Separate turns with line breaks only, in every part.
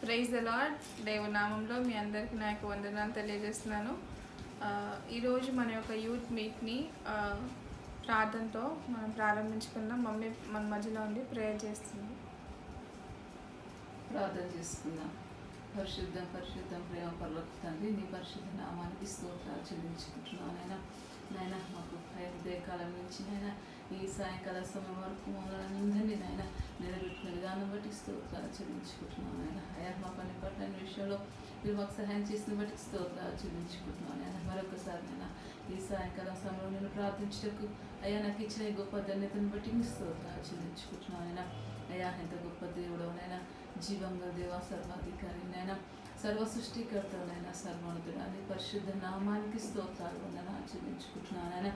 Praise the lord. దేవుని నామంలో మీ అందరికీ నా యొక్క వందనాలు తెలియజేస్తున్నాను. ఈరోజు మన యొక్క యూత్ మీట్ని ప్రార్థనతో మనం ప్రారంభించుకుందాం. మమ్మీ మన మధ్యలో ఉండి ప్రేయర్ చేస్తుంది.
ప్రార్థన చేసుకుందాం. పరిశుద్ధం ప్రేమ పరలోక తండ్రి, నీ పరిశుద్ధ నామానికి స్తోత్రాలు చెల్లించుకుంటున్నాను. నాయన మాకు ఉదయకాలం నుంచి నాయన ఈ సాయంకాల సమయం వరకు మమ్మల్ని అందరినీ నాయన నిలబెట్టిన విధానం బట్టి స్తోత్రాలు చెల్లించుకుంటున్నాను. అయ్యా మా పని పట్ల విషయంలో మీరు మాకు సహాయం చేసిన బట్టి స్తోత్రాలు చెల్లించుకుంటున్నాను. ఆయన మరొకసారి నేను ఈ సాయంకాలం సమయంలో నేను ప్రార్థించటకు అయ్యా నాకు ఇచ్చిన గొప్ప ధన్యతను బట్టి మీ స్తోత్రాలు చెల్లించుకుంటున్నాను. అయ్యా ఎంత గొప్ప దేవుడు నైనా, జీవంగా దేవ, సర్వాధికారి నైనా, సర్వ సృష్టికర్తనైనా, సర్వోన్నతుడాన్ని పరిశుద్ధ నామానికి స్తోత్రాలు వందనాలు చెల్లించుకుంటున్నాను. ఆయన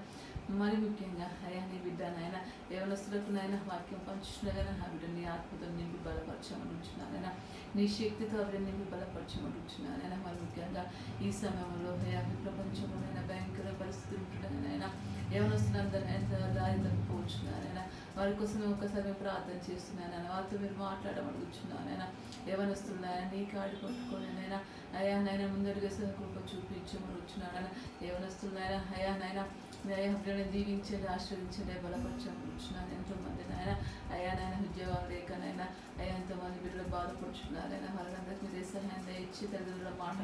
మరి ముఖ్యంగా అయ్యా నీ బిడ్డనైనా యవనస్తులకు నైనా వాక్యం పంచుతున్నగానే ఆ బిడ్డ నీ ఆత్మతో నింపి బలపరచమనుచున్నానైనా, నీ శక్తితో ఆ బిడ్డ నింపి బలపరచమనుచున్నానైనా. మరి ముఖ్యంగా ఈ సమయంలో అయ్యా ప్రపంచంలోనైనా భయంకర పరిస్థితులు ఉంటుండగానైనా యవనస్తులందరినైనా దారి తప్పిపోవచ్చున్నానైనా, వారి కోసం ఒక్కసారి ప్రార్థన చేస్తున్నానైనా, వారితో మీరు మాట్లాడమడుగుచున్నానైనా. యవనస్తున్నాయన నీ కాడి పట్టుకోనైనా అయ్యా నైనా ముందడుగు కృప చూపించమనుచున్నానైనా. యవనస్తున్నాయన అయ్యా నైనా బిడ్డని దీవించండి, ఆశ్రయించండి, బలపరచమనుచున్నాను. ఎంతోమంది నాయన అయ్యా నైనా ఉద్యోగాలు లేకనైనా అయ్యా ఎంతోమంది బిడ్డలు బాధపడుచున్నారైనా, వాళ్ళందరికీ మీరే సహాయం దయచి తల్లిదండ్రుల మాట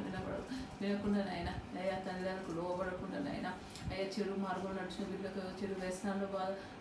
వినకుండానైనా అయ్యా తల్లిదండ్రులకు లోబడకుండానైనా అయ్యా చెడు మార్గంలో నడిచిన బిడ్డలకు, చెడు వ్యసనాల్లో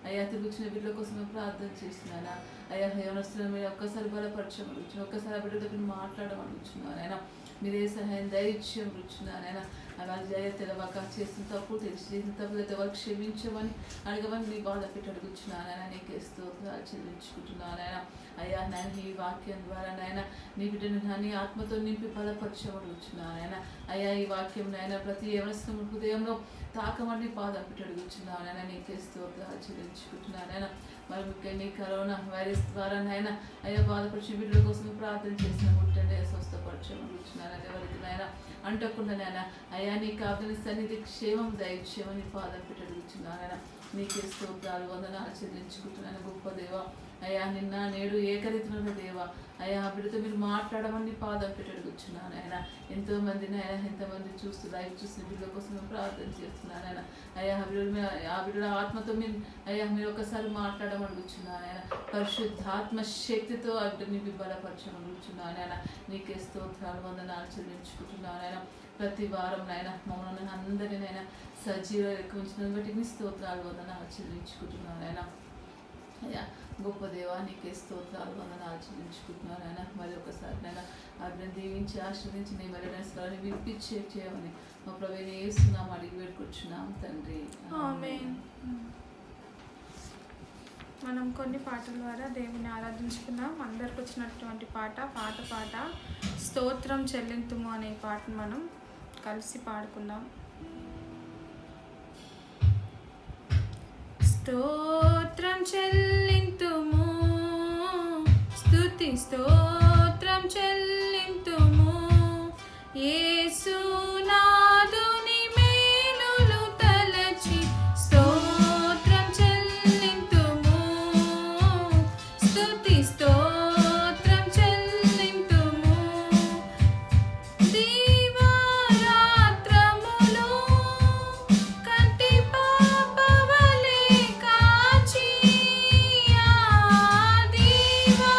అయ్యా తిరుగుచిన బిడ్డల కోసం ప్రార్థన చేస్తున్నాను. అయ్యా యవనస్తులను మీరు ఒక్కసారి బలపరచమనుచున్నాను, ఒక్కసారి ఆ బిడ్డ దగ్గర మాట్లాడమనుచున్నాను. అయినా మీరే సహాయం దయచేయమనుచున్నానైనా. వాళ్ళు జయ తెలవక చేసిన తప్పు, తెలిసి చేసిన తప్పు అయితే వాళ్ళు క్షమించమని అడగమని నీ బాధ పెట్టి అడుగుచున్నానైనా. నీకే స్తోత్రాలు చెల్లించుకుంటున్నానైనా. అయ్యా నేను ఈ వాక్యం ద్వారా నాయన నీ బిడ్డను నీ ఆత్మతో నింపి బలపరచమడుగుచున్నానైనా. అయ్యా ఈ వాక్యం నాయన ప్రతి యవనస్తుని హృదయంలో తాకమని బాధ పెట్టి అడుగుచున్నానైనా. నీకే స్తోత్రాలు చెల్లించుకుంటున్నానైనా. మరి ముఖ్యంగా ఈ కరోనా వైరస్ ద్వారా నాయన అయ్యా బాధపరిచిన బిడ్డల కోసం ప్రార్థన చేసిన ముట్టండి, స్వస్థపరచమడుగుచున్నాను. ఎవరికి నాయన అంటకుండా నాయన అయ్యా నీ కావని సన్నిధి క్షేమం దయచేయమని పాదం పెట్టి అడుగుచున్నానైనా. నీకే స్తోత్రాలు వందనాలు చెల్లించుకుంటున్నాను. గొప్ప దేవ అయ్యా నిన్న నేడు ఏకరీతిలో దేవ అయ్యా ఆ బిడ్డతో మీరు మాట్లాడమని పాదం పెట్టి అడుగుచున్నాను. ఆయన ఎంతోమంది నాయన ఎంతమంది లైవ్ చూసిన బిడ్డల కోసం మేము ప్రార్థన చేస్తున్నాను. ఆయన అయ్యా ఆ బిడ్డల ఆత్మతో మీరు అయ్యా మీరు ఒకసారి మాట్లాడమని అడుగుచున్నాను. ఆయన పరిశుద్ధాత్మ శక్తితో ఆ బిడ్డ నింపి బలపరచమని అడుగుచున్నాను. ఆయన నీకే స్తోత్రాలు వందనాలు చెల్లించుకుంటున్నాను. ఆయన ప్రతి వారం నాయన మమ్మల్ని అందరినీ నాయన సజీవ ఎక్కువ ఉంచిన బట్టి నీ స్తోత్రాలు వందనాలు చెల్లించుకుంటున్నాను. ఆయన అయ్యా గొప్ప దేవా నీకే స్తోత్రాలు వందనాలు చెల్లించుకుంటున్నాను. ఆయన మరి ఒకసారి నైనా అభిని దీవించి ఆశ్రదించి నీ మరి స్థలాన్ని వినిపించే చేయమని మా ప్రభువుని యేసునామమున అడిగి వేడుకొచ్చున్నాం తండ్రి,
ఆమేన్. మనం కొన్ని పాటల ద్వారా దేవుని ఆరాధించుకుందాం. అందరికి వచ్చినటువంటి పాట స్తోత్రం చెల్లింతుము అనే పాటను మనం కలిసి పాడుకుందాం. స్తోత్రం చెల్లింతుము, స్తుతి స్తోత్రం చెల్లింతుము, యేసునాథుని మేలులు తలచి స్తోత్రం చెల్లింతుము, స్తుతి స్తోత్రం చెల్లింతుము. దీవారాత్రములు కంటి పాపవలె కాచి, దీవారాత్రములు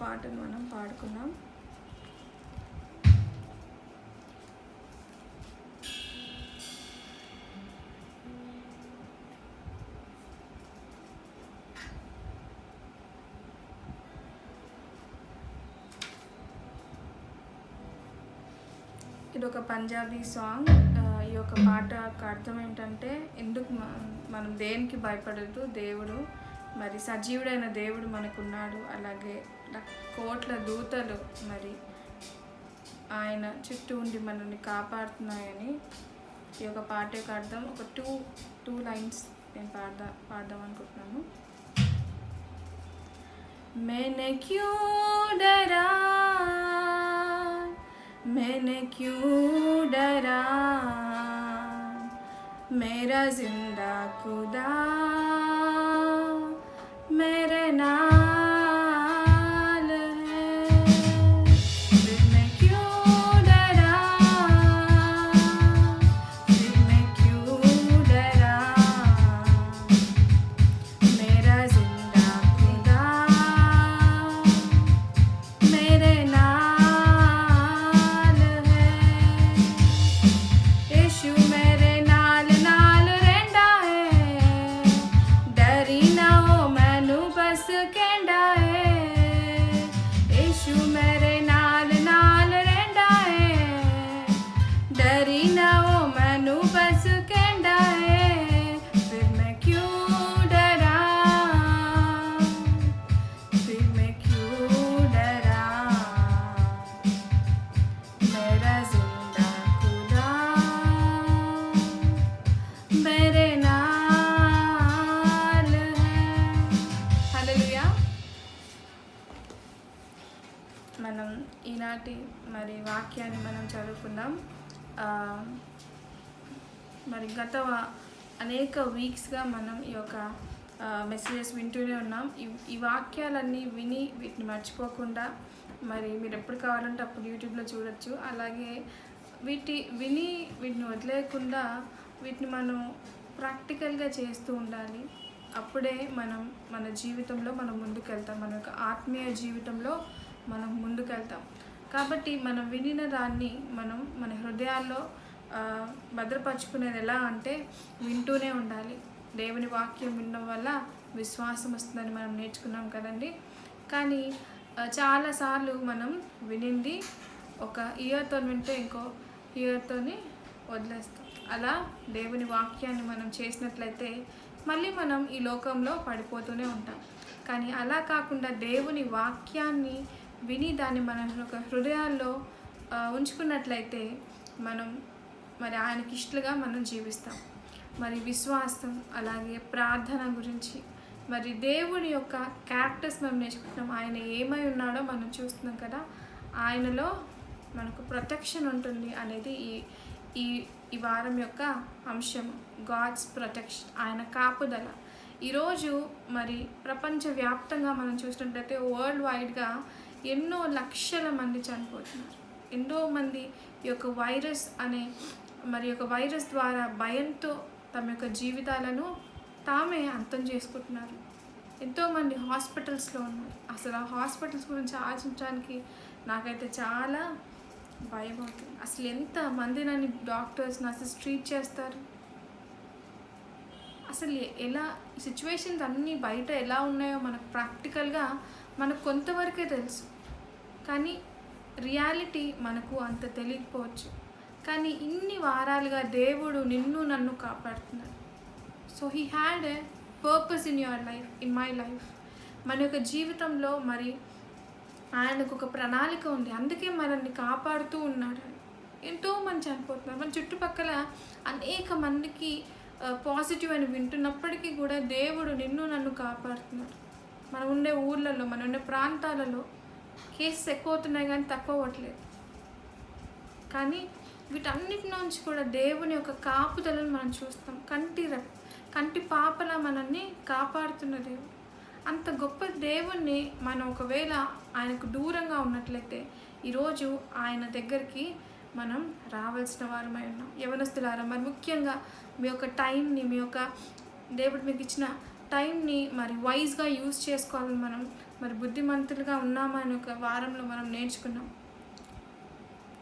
పాటను మనం పాడుకుందాం. ఇది ఒక పంజాబీ సాంగ్. ఈ యొక్క పాటకు అర్థం ఏంటంటే, ఎందుకు మనం దేనికి భయపడద్దు, దేవుడు మరి సజీవుడైన దేవుడు మనకున్నాడు, అలాగే కోట్ల దూతలు మరి ఆయన చుట్టూ ఉండి మనల్ని కాపాడుతున్నాయని ఈ యొక్క పాట యొక్క అర్థం. ఒక టూ లైన్స్ నేను పాడదాం అనుకుంటున్నాను. मैंने क्यों डरा, मैंने क्यों डरा, मेरा जिंदा खुदा मेरे नाल है, फिर मैं क्यों डरा, फिर मैं क्यों डरा, मेरा जिंदा खुदा मेरे नाल है, यीशु मेरे नाल नाल रहंदा है, डरी ना हो मैनू बस कहंदा है, यीशु मेरे नाल नाल रहंदा है, डरी ना हो मैनू बस कहंदा है, फिर मैं क्यों डरा, फिर मैं क्यों डरा, मेरा जिंदा खुदा मेरे नाल है. హల్లెలూయా. మనం ఈనాటి మరి వాక్యాన్ని మనం చదువుకుందాం. మరి గత అనేక వీక్స్గా మనం ఈ యొక్క మెసేజెస్ వింటూనే ఉన్నాం. ఈ వాక్యాలన్నీ విని వీటిని మర్చిపోకుండా మరి మీరు ఎప్పుడు కావాలంటే అప్పుడు యూట్యూబ్లో చూడొచ్చు. అలాగే వీటిని వదిలేయకుండా వీటిని మనం ప్రాక్టికల్గా చేస్తూ ఉండాలి. అప్పుడే మనం మన జీవితంలో మనం ముందుకెళ్తాం, మన యొక్క ఆత్మీయ జీవితంలో మనం ముందుకెళ్తాం. కాబట్టి మనం వినిన దాన్ని మనం మన హృదయాల్లో భద్రపరుచుకునేది ఎలా అంటే వింటూనే ఉండాలి. దేవుని వాక్యం వినడం వల్ల విశ్వాసం వస్తుందని మనం నేర్చుకున్నాం కదండి. కానీ చాలాసార్లు మనం వినింది ఒక ఇయర్తో వింటే ఇంకో ఇయర్తోని వదిలేస్తాం. అలా దేవుని వాక్యాన్ని మనం చేసినట్లయితే మళ్ళీ మనం ఈ లోకంలో పడిపోతూనే ఉంటాం. కానీ అలా కాకుండా దేవుని వాక్యాన్ని విని దాన్ని మన యొక్క హృదయాల్లో ఉంచుకున్నట్లయితే మనం మరి ఆయనకి ఇష్టలుగా మనం జీవిస్తాం. మరి విశ్వాసం అలాగే ప్రార్థన గురించి మరి దేవుని యొక్క క్యారెక్టర్స్ మనం నేర్చుకుంటున్నాం. ఆయన ఏమై ఉన్నాడో మనం చూస్తున్నాం కదా, ఆయనలో మనకు ప్రొటెక్షన్ ఉంటుంది అనేది ఈ వారం యొక్క అంశం. గాడ్స్ ప్రొటెక్షన్, ఆయన కాపుదల. ఈరోజు మరి ప్రపంచవ్యాప్తంగా మనం చూసినట్లయితే వరల్డ్ వైడ్గా ఎన్నో లక్షల మంది చనిపోతున్నారు. ఎంతో మంది ఈ యొక్క వైరస్ ద్వారా భయంతో తమ యొక్క జీవితాలను తామే అంతం చేసుకుంటున్నారు. ఎంతోమంది హాస్పిటల్స్లో ఉన్నారు. అసలు ఆ హాస్పిటల్స్ గురించి ఆలోచించడానికి నాకైతే చాలా భయం అవుతుంది. అసలు ఎంతమంది నన్ను డాక్టర్స్ నర్సెస్ ట్రీట్ చేస్తారు, అసలు ఎలా సిచ్యువేషన్స్ అన్నీ బయట ఎలా ఉన్నాయో మనకు ప్రాక్టికల్గా మనకు కొంతవరకే తెలుసు. కానీ రియాలిటీ మనకు అంత తెలియకపోవచ్చు. కానీ ఇన్ని వారాలుగా దేవుడు నిన్ను నన్ను కాపాడుతున్నాడు. So he had a purpose in your life, in my life. మన యొక్క జీవితంలో మరి ఆయనకు ఒక ప్రణాళిక ఉంది. అందుకే మనల్ని కాపాడుతూ ఉన్నాడు. ఎంతోమంది చనిపోతున్నారు. మన చుట్టుపక్కల అనేక మందికి పాజిటివ్ అని వింటున్నప్పటికీ కూడా దేవుడు నిన్ను నన్ను కాపాడుతున్నాడు. మనం ఉండే ఊర్లలో, మనం ఉండే ప్రాంతాలలో కేసెస్ ఎక్కువ అవుతున్నాయి కానీ తక్కువ అవ్వట్లేదు. కానీ వీటన్నిటి నుంచి కూడా దేవుని యొక్క కాపుదలను మనం చూస్తాం. కంటి పాపలా మనల్ని కాపాడుతున్న దేవుడు. అంత గొప్ప దేవుణ్ణి మనం ఒకవేళ ఆయనకు దూరంగా ఉన్నట్లయితే ఈరోజు ఆయన దగ్గరికి మనం రావాల్సిన వారమై ఉన్నాం. యవనస్తులారా, మరి ముఖ్యంగా మీ యొక్క టైంని, మీ యొక్క దేవుడు మీకు ఇచ్చిన టైంని మరి వైజ్గా యూజ్ చేసుకోవాలని మనం మరి బుద్ధిమంతులుగా ఉన్నామా అని ఒక వారంలో మనం నేర్చుకున్నాం.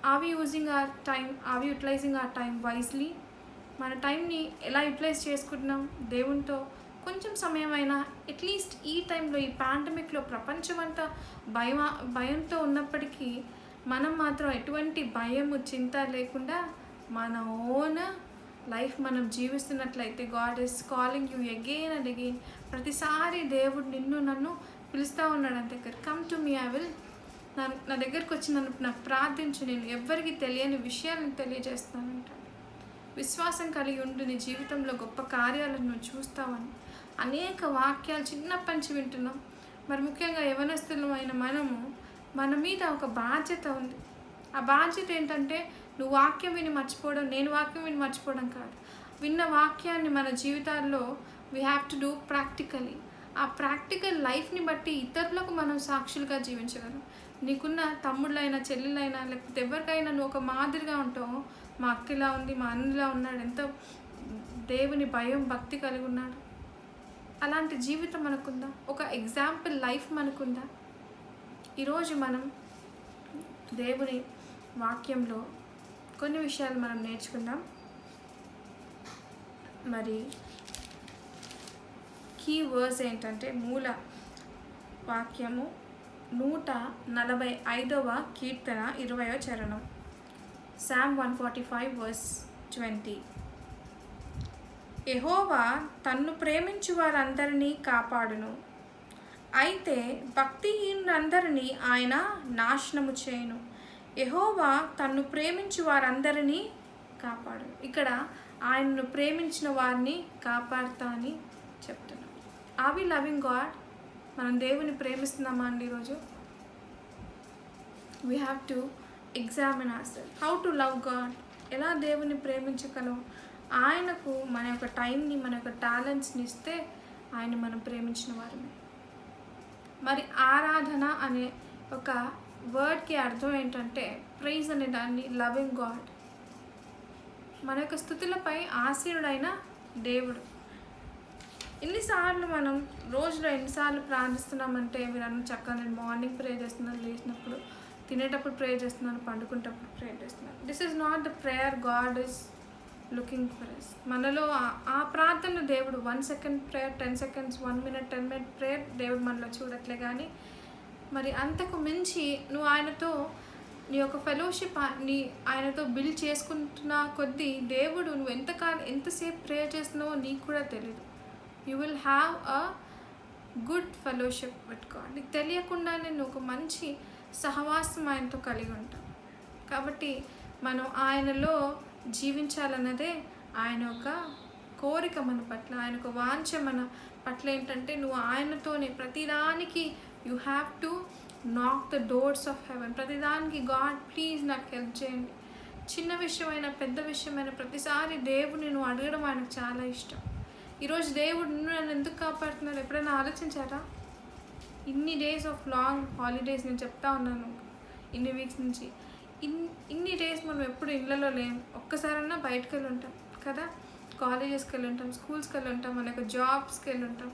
Are we using our time, are we utilising our time wisely? మన టైంని ఎలా యూటిలైజ్ చేసుకుంటున్నాం? దేవునితో కొంచెం సమయమైనా అట్లీస్ట్ ఈ టైంలో, ఈ పాండమిక్లో ప్రపంచమంతా భయంతో ఉన్నప్పటికీ మనం మాత్రం ఎటువంటి భయము చింత లేకుండా మన ఓన్ లైఫ్ మనం జీవిస్తున్నట్లయితే God is calling you again and again. ప్రతిసారి దేవుడు నిన్ను నన్ను పిలుస్తూ ఉన్నాడు అంత దగ్గర, come to me, I will, నా దగ్గరికి వచ్చి నాకు ప్రార్థించు, నేను ఎవ్వరికి తెలియని విషయాలను తెలియజేస్తానంటాడు. విశ్వాసం కలిగి ఉండి నీ జీవితంలో గొప్ప కార్యాలను నువ్వు చూస్తావని అనేక వాక్యాలు చిన్నప్పటి నుంచి వింటున్నాం. మరి ముఖ్యంగా యవనస్తులమైన మన మీద ఒక బాధ్యత ఉంది. ఆ బాధ్యత ఏంటంటే నువ్వు వాక్యం విని మర్చిపోవడం, నేను వాక్యం విని మర్చిపోవడం కాదు. విన్న వాక్యాన్ని మన జీవితాల్లో we have to do practically. ఆ ప్రాక్టికల్ లైఫ్ని బట్టి ఇతరులకు మనం సాక్షులుగా జీవించగలం. నీకున్న తమ్ముళ్ళైనా చెల్లెలైనా లేకపోతే ఎవరికైనా నువ్వు ఒక మాదిరిగా ఉంటావు. మా అక్క ఇలా ఉంది, మా అన్నలా ఉన్నాడు, ఎంతో దేవుని భయం భక్తి కలిగి ఉన్నాడు. అలాంటి జీవితం మనకుందా? ఒక ఎగ్జాంపుల్ లైఫ్ మనకుందా? ఈరోజు మనం దేవుని వాక్యంలో కొన్ని విషయాలు మనం నేర్చుకుందాం. మరి కీ వర్స్ ఏంటంటే మూల వాక్యము 145వ కీర్తన 20వ చరణం, Psalm 145 verse 20. యెహోవా తన్ను ప్రేమించు వారందరినీ కాపాడును, అయితే భక్తిహీనులందరినీ ఆయన నాశనము చేయును. యెహోవా తన్ను ప్రేమించు వారందరినీ కాపాడును. ఇక్కడ ఆయనను ప్రేమించిన వారిని కాపాడుతా అని చెప్తున్నాం. Are we loving God? మనం దేవుని ప్రేమిస్తున్నామా అండి? ఈరోజు we have to examine our how to love God. ఎలా దేవుని ప్రేమించగలం? ఆయనకు మన యొక్క టైంని, మన యొక్క టాలెంట్స్ని ఇస్తే ఆయన మనం ప్రేమించిన వారమే. మరి ఆరాధన అనే ఒక వర్డ్కి అర్థం ఏంటంటే ప్రైజ్ అనే దాన్ని, లవింగ్ గాడ్. మన యొక్క స్థుతులపై ఆసీనుడైన దేవుడు. ఎన్నిసార్లు మనం రోజులో ఎన్నిసార్లు ప్రార్థిస్తున్నామంటే, మీరు అన్న చక్కగా నేను మార్నింగ్ ప్రే చేస్తున్నాను, లేచినప్పుడు, తినేటప్పుడు ప్రే చేస్తున్నాను, పండుకునేటప్పుడు ప్రే చేస్తున్నాను. This is not the prayer God is looking for us. మనలో ఆ ప్రార్థన దేవుడు 1 second prayer, 10 seconds, 1 minute, 10 minute prayer దేవుడు మనలో చూడట్లే. కానీ మరి అంతకు మించి నువ్వు ఆయనతో నీ యొక్క ఫెలోషిప్ ఆయనతో బిల్డ్ చేసుకుంటున్న కొద్దీ దేవుడు నువ్వు ఎంతసేపు ప్రేయర్ చేస్తున్నావో నీకు కూడా తెలియదు. You will have a good fellowship with God. నీకు తెలియకుండానే నువ్వు ఒక మంచి సహవాసం ఆయనతో కలిగి ఉంటావు. కాబట్టి మనం ఆయనలో జీవించాలన్నదే ఆయన ఒక కోరిక మన పట్ల, ఆయన ఒక వాంఛ మన పట్ల. ఏంటంటే నువ్వు ఆయనతోనే ప్రతిదానికి యూ హ్యావ్ టు నాక్ ద డోర్స్ ఆఫ్ హెవెన్. ప్రతిదానికి గాడ్ ప్లీజ్ నాకు హెల్ప్ చేయండి. చిన్న విషయమైన పెద్ద విషయమైన ప్రతిసారి దేవుడిని నువ్వు అడగడం ఆయనకు చాలా ఇష్టం. ఈరోజు దేవుడు నన్ను ఎందుకు కాపాడుతున్నాడు ఎప్పుడైనా ఆలోచించారా? ఇన్ని డేస్ ఆఫ్ లాంగ్ హాలిడేస్ నేను చెప్తా ఉన్నాను, ఇన్ని వీక్స్ నుంచి ఇన్ని డేస్ మనం ఎప్పుడు ఇళ్ళలో లేము. ఒక్కసారన్నా బయటకు వెళ్ళి ఉంటాం కదా, కాలేజెస్కి వెళ్ళి ఉంటాం, స్కూల్స్కి వెళ్ళి ఉంటాం, మన యొక్క జాబ్స్కి వెళ్ళి ఉంటాం,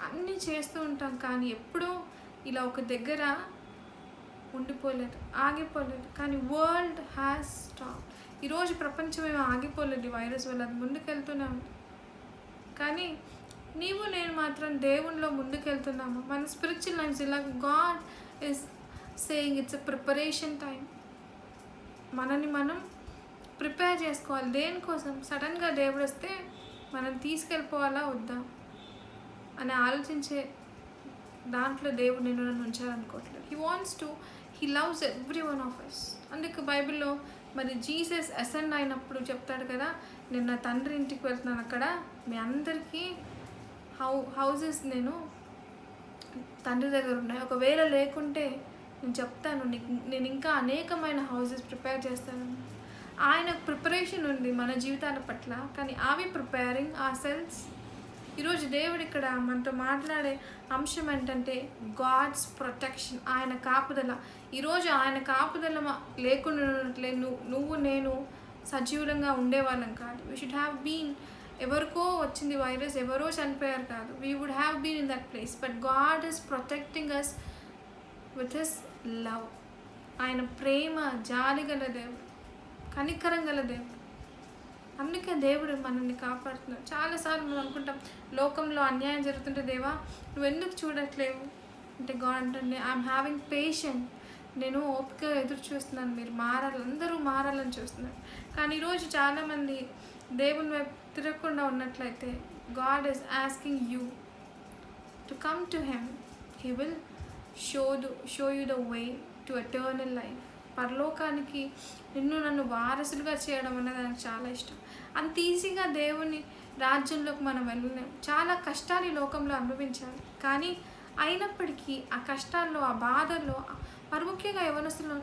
అన్నీ చేస్తూ ఉంటాం. కానీ ఎప్పుడూ ఇలా ఒక దగ్గర ఉండిపోలేదు, ఆగిపోలేదు. కానీ వరల్డ్ హ్యాస్ స్టాప్. ఈరోజు ప్రపంచం ఏమో ఆగిపోలేదు వైరస్ వల్ల, అది ముందుకెళ్తూనే ఉంది. కానీ నీవు నేను మాత్రం దేవునిలో ముందుకెళ్తున్నాము. మన స్పిరిచువల్ లైఫ్స్ ఇలా God is saying it's a preparation time. మనని మనం ప్రిపేర్ చేసుకోవాలి. దేనికోసం? సడన్గా దేవుడు వస్తే మనం తీసుకెళ్ళిపోవాలా వద్దా అని ఆలోచించే దాంట్లో దేవుడు నిన్ను నన్ను ఉంచాలనుకోవట్లేదు. He loves every one of us. అందుకే బైబిల్లో మరి జీసస్ అసెండ్ అయినప్పుడు చెప్తాడు కదా, నేను నా తండ్రి ఇంటికి వెళ్తున్నాను, అక్కడ మీ అందరికీ హౌజెస్ నేను తండ్రి దగ్గర ఉన్నాయి, ఒకవేళ లేకుంటే నేను చెప్తాను, నేను ఇంకా అనేకమైన హౌజెస్ ప్రిపేర్ చేస్తాను. ఆయన ప్రిపరేషన్ ఉంది మన జీవితాల పట్ల. కానీ are we preparing ourselves? ఈరోజు దేవుడు ఇక్కడ మనతో మాట్లాడే అంశం ఏంటంటే గాడ్స్ ప్రొటెక్షన్, ఆయన కాపుదల. ఈరోజు ఆయన కాపుదల లేకుండా నువ్వు నేను సజీవులంగా ఉండేవాళ్ళం కాదు. వీ షుడ్ హ్యావ్ బీన్ ఎవరికో వచ్చింది వైరస్, ఎవరో చనిపోయారు కాదు. We would have been in that place, but God is protecting us with his love. ఆయన ప్రేమ, జాలి గల దేవుడు, కనికరం గల దేవుడు. అందుకే దేవుడు మనల్ని కాపాడుతున్నాడు. చాలాసార్లు మనం అనుకుంటాం, లోకంలో అన్యాయం జరుగుతుంటే దేవా నువ్వు ఎందుకు చూడట్లేవు అంటే, గాడ్ అంటే ఐఎమ్ హ్యావింగ్ పేషెంట్, నేను ఓపిక ఎదురు చూస్తున్నాను, మీరు మారాలి, అందరూ మారాలని చూస్తున్నారు. కానీ ఈరోజు చాలామంది దేవుని వైపు తిరగకుండా ఉన్నట్లయితే, God is asking you to come to him. He will show you the way to eternal life. పరలోకానికి నిన్ను నన్ను వారసులుగా చేయడం అనేది నాకు చాలా ఇష్టం. అంత ఈజీగా దేవుని రాజ్యంలోకి మనం వెళ్ళలేం. చాలా కష్టాలు ఈ లోకంలో అనుభవించాలి. కానీ అయినప్పటికీ ఆ కష్టాల్లో, ఆ బాధల్లో, మరి ముఖ్యంగా యవనస్తులు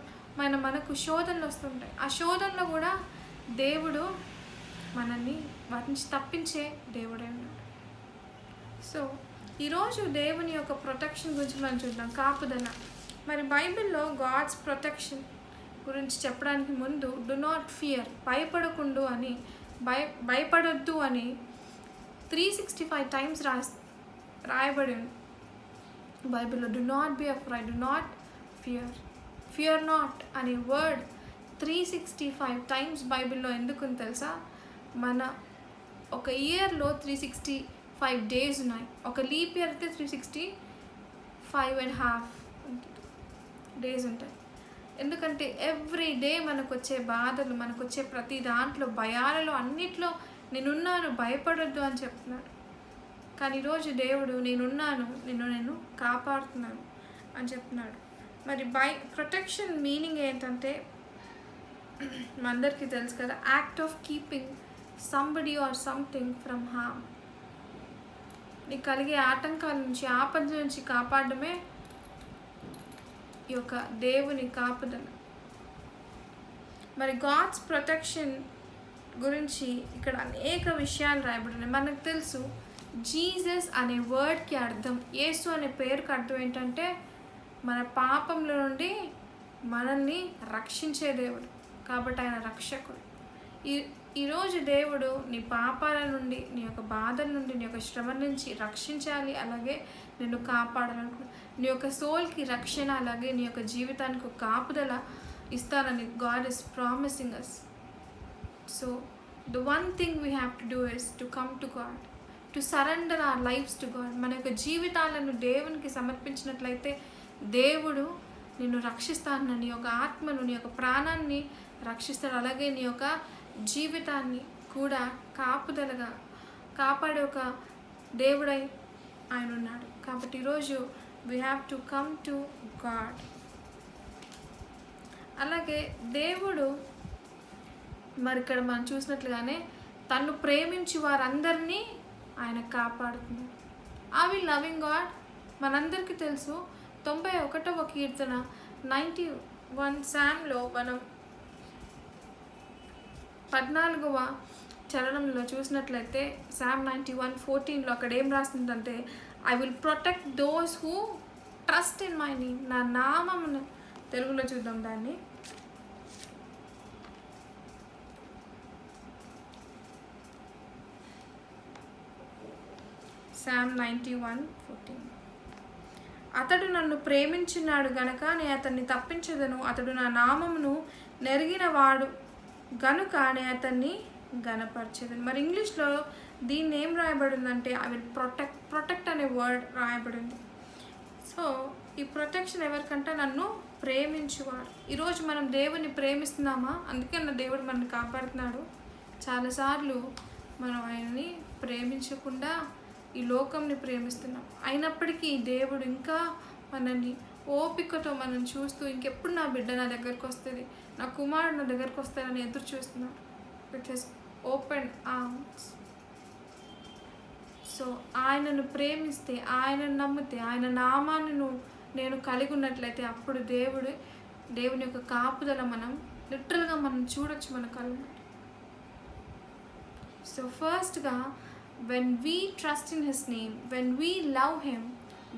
మనకు శోధనలు వస్తుంటాయి. ఆ శోధనలో కూడా దేవుడు మనల్ని వాటి నుంచి తప్పించే దేవుడే ఉన్నాడు. సో ఈరోజు దేవుని యొక్క ప్రొటెక్షన్ గురించి మనం చూద్దాం, కాపుదల. మరి బైబిల్లో గాడ్స్ ప్రొటెక్షన్ గురించి చెప్పడానికి ముందు డు నాట్ ఫియర్, భయపడకుండు అని, భయపడొద్దు అని 365 టైమ్స్ రాయబడి ఉంది బైబిల్లో. Do not be afraid, do not fear not అనే వర్డ్ 365 టైమ్స్ బైబిల్లో ఎందుకుంది తెలుసా? మన ఒక ఇయర్లో 365 డేస్ ఉన్నాయి. ఒక లీప్ ఇయర్ అయితే 365.5 డేస్ ఉంటాయి. ఎందుకంటే ఎవ్రీ డే మనకు వచ్చే బాధలు, మనకు వచ్చే ప్రతి దాంట్లో, భయాలలో అన్నిట్లో నేనున్నాను, భయపడొద్దు అని చెప్తున్నాడు. కానీ ఈరోజు దేవుడు నేనున్నాను, నేను కాపాడుతున్నాను అని చెప్తున్నాడు. మరి ప్రొటెక్షన్ మీనింగ్ ఏంటంటే, మనందరికీ తెలుసు కదా, act of keeping somebody or something from harm. నీకు కలిగే ఆటంకాల నుంచి, ఆపద నుంచి కాపాడమే ఈ యొక్క దేవుని కాపుదల. మరి గాడ్స్ ప్రొటెక్షన్ గురించి ఇక్కడ అనేక విషయాలు రాయబడినాయి. మనకు తెలుసు జీసస్ అనే వర్డ్కి అర్థం, యేసు అనే పేరుకి అర్థం ఏంటంటే మన పాపంలో నుండి మనల్ని రక్షించే దేవుడు. కాబట్టి ఆయన రక్షకుడు. ఈరోజు దేవుడు నీ పాపాల నుండి, నీ యొక్క బాధల నుండి, నీ యొక్క శ్రమ నుంచి రక్షించాలి, అలాగే నిన్ను కాపాడాలనుకుంటున్నాడు. నీ యొక్క సోల్కి రక్షణ, అలాగే నీ యొక్క జీవితానికి ఒక కాపుదల ఇస్తానని God is promising us. So the one thing we have to do is to come to God, to surrender our lives to God. మన యొక్క జీవితాలను దేవునికి సమర్పించినట్లయితే దేవుడు నిన్ను రక్షిస్తాను, నీ యొక్క ఆత్మను, నీ యొక్క ప్రాణాన్ని రక్షిస్తాడు. అలాగే నీ యొక్క జీవితాన్ని కూడా కాపుదలగా కాపాడే ఒక దేవుడై ఆయన ఉన్నాడు. కాబట్టి ఈరోజు we have to come to God. అలాగే దేవుడు మరి ఇక్కడ మనం చూసినట్లుగానే తను ప్రేమించి వారందరినీ ఆయన కాపాడుతున్నాడు. Are we loving God? మనందరికీ తెలుసు 91వ కీర్తన 91 శామ్లో మనం 14వ చరణంలో చూసినట్లయితే శామ్ 91:14 అక్కడ ఏం రాస్తుందంటే, I will protect those who trust in my name. నా నామమును, తెలుగులో చూద్దాం దాన్ని. శామ్ 91:14. అతడు నన్ను ప్రేమించినాడు గనక నేను అతన్ని తప్పించదను, అతడు నా నామమును నెరిగినవాడు గనుక నేను అతన్ని గనపరచదను. మరి ఇంగ్లీష్లో దీన్ని ఏం రాయబడిందంటే ఐ విల్ ప్రొటెక్ట్ అనే వర్డ్ రాయబడింది. సో ఈ ప్రొటెక్షన్ ఎవరికంటే నన్ను ప్రేమించువాడు. ఈరోజు మనం దేవుని ప్రేమిస్తున్నామా? అందుకే నా దేవుడు మనల్ని కాపాడుతున్నాడు. చాలాసార్లు మనం ఆయనని ప్రేమించకుండా ఈ లోకంని ప్రేమిస్తున్నాం. అయినప్పటికీ దేవుడు ఇంకా మనల్ని ఓపికతో మనం చూస్తూ, ఇంకెప్పుడు నా బిడ్డ నా దగ్గరకు వస్తుంది, నా కుమారుడు నా దగ్గరకు వస్తాడని ఎదురు చూస్తున్నాడు with his open arms. So ఆయనను ప్రేమిస్తే, ఆయనను నమ్మితే, ఆయన నామాన్ని నేను కలిగి ఉన్నట్లయితే అప్పుడు దేవుని యొక్క కాపుదల మనం లిటరల్గా మనం చూడొచ్చు మన కళ్ళు. సో ఫస్ట్గా, when we trust in his name, when we love him,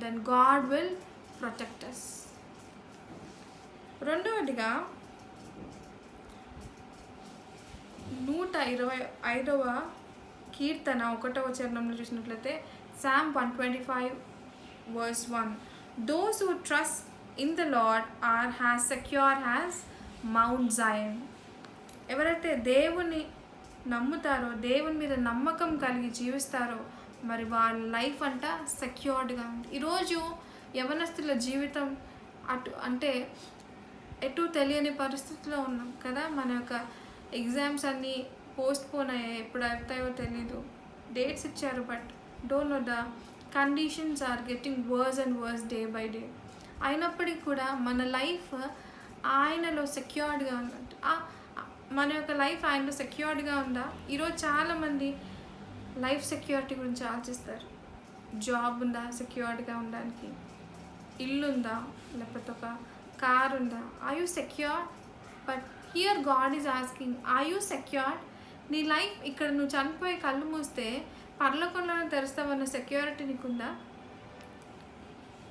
then God will protect us. రెండవదిగా 125వ కీర్తన 1వ చరణంలో చూసినట్లయితే Psalm 125:1, those who trust in the Lord are as secure as Mount Zion. ఎవరైతే దేవుని నమ్ముతారో, దేవుని మీద నమ్మకం కలిగి జీవిస్తారో, మరి వాళ్ళ లైఫ్ అంట సెక్యూర్డ్గా ఉంది. ఈరోజు యవనస్తుల జీవితం అంటే ఎటు తెలియని పరిస్థితిలో ఉన్నాం కదా. మన యొక్క ఎగ్జామ్స్ అన్నీ పోస్ట్పోన్ అయ్యాయి, ఎప్పుడు అవుతాయో తెలీదు. డేట్స్ ఇచ్చారు, but don't know the conditions are getting worse and worse day by day. అయినప్పటికీ కూడా మన లైఫ్ ఆయనలో సెక్యూర్డ్గా ఉందంట. మన యొక్క లైఫ్ ఆయనలో సెక్యూర్డ్గా ఉందా? ఈరోజు చాలామంది లైఫ్ సెక్యూరిటీ గురించి ఆలోచిస్తారు. జాబ్ ఉందా సెక్యూర్డ్గా ఉండడానికి? ఇల్లు ఉందా? లేకపోతే ఒక కార్ ఉందా? Are you secure? But here God is asking, are you secured? నీ లైఫ్ ఇక్కడ నువ్వు చనిపోయి కళ్ళు మూస్తే పరలోకంలో తెరుస్తావన్న సెక్యూరిటీ నీకుందా?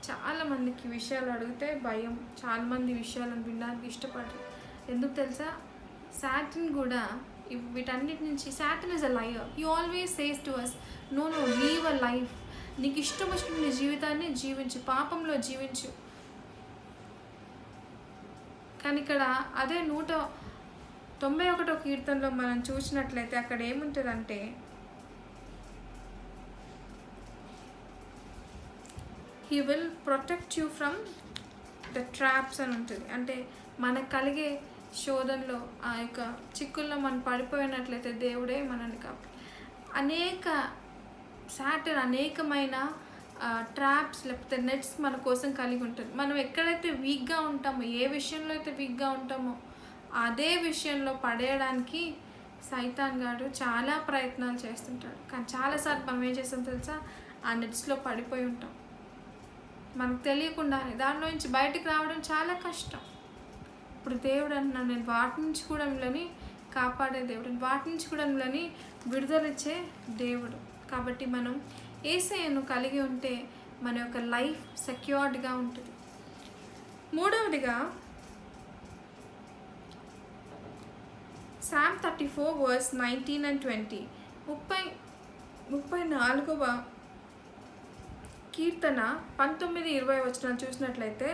చాలామందికి విషయాలు అడిగితే భయం, చాలామంది విషయాలను వినడానికి ఇష్టపడరు. ఎందుకు తెలుసా? సాటన్ కూడా వీటన్నిటి నుంచి, Satan is a liar. He always says to us, no leave a life. నీకు ఇష్టం వచ్చిన నీ జీవితాన్ని జీవించు, పాపంలో జీవించు. కానీ ఇక్కడ అదే 191వ కీర్తనలో మనం చూసినట్లయితే అక్కడ ఏముంటుందంటే, he will protect you from the traps అని ఉంటుంది. అంటే మనకు కలిగే శోధనలో, ఆ యొక్క చిక్కుల్లో మనం పడిపోయినట్లయితే దేవుడే మనల్ని అనేకమైన ట్రాప్స్ లేకపోతే నెట్స్ మన కోసం కలిగి ఉంటుంది. మనం ఎక్కడైతే వీక్గా ఉంటామో, ఏ విషయంలో అయితే వీక్గా ఉంటామో అదే విషయంలో పడేయడానికి సైతాన్ గాడు చాలా ప్రయత్నాలు చేస్తుంటాడు. కానీ చాలాసార్లు మనం ఏం చేస్తాం తెలుసా? ఆ నెట్స్లో పడిపోయి ఉంటాం, మనకు తెలియకుండానే. దానిలో నుంచి బయటకు రావడం చాలా కష్టం. ఇప్పుడు దేవుడు అంటున్నాడు, నేను వాటి నుంచి కూడా మిమ్మల్ని కాపాడే దేవుడు, వాటి నుంచి కూడా మిమ్మల్ని విడుదలిచ్చే దేవుడు. కాబట్టి మనం యేసయ్యను కలిగి ఉంటే మన యొక్క లైఫ్ సెక్యూర్డ్గా ఉంటుంది. మూడవదిగా Psalm 34:19 and 20, 34వ కీర్తన 19-20 వచనాలు చూసినట్లయితే,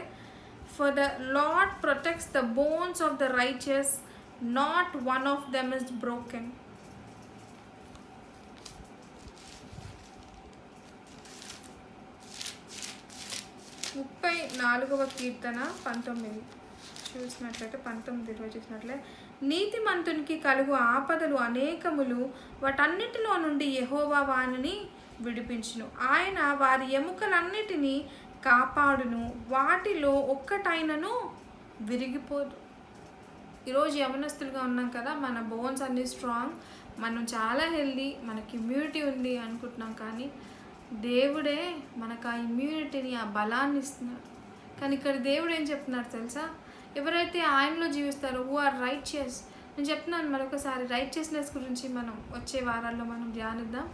for the Lord protects the bones of the righteous, not one of them is broken. 34వ కీర్తన 19 చూసినట్లయితే 19-20 చూసినట్లయితే, నీతిమంతునికి కలుగు ఆపదలు అనేకములు, వాటన్నిటిలో నుండి యెహోవా వానిని విడిపించును. ఆయన వారి ఎముకలన్నిటినీ కాపాడును, వాటిలో ఒక్కటైనను విరిగిపోదు. ఈరోజు యవనస్తులుగా ఉన్నాం కదా, మన బోన్స్ అన్నీ స్ట్రాంగ్, మనం చాలా హెల్దీ, మనకి ఇమ్యూనిటీ ఉంది అనుకుంటున్నాం. కానీ దేవుడే మనకు ఆ ఇమ్యూనిటీని, ఆ బలాన్ని ఇస్తున్నాడు. కానీ ఇక్కడ దేవుడు ఏం చెప్తున్నారు తెలుసా? ఎవరైతే ఆయనలో జీవిస్తారో, హూ ఆర్ రైచియస్. నేను చెప్తున్నాను మరొకసారి, రైచియస్నెస్ గురించి మనం వచ్చే వారాల్లో మనం ధ్యానిద్దాం.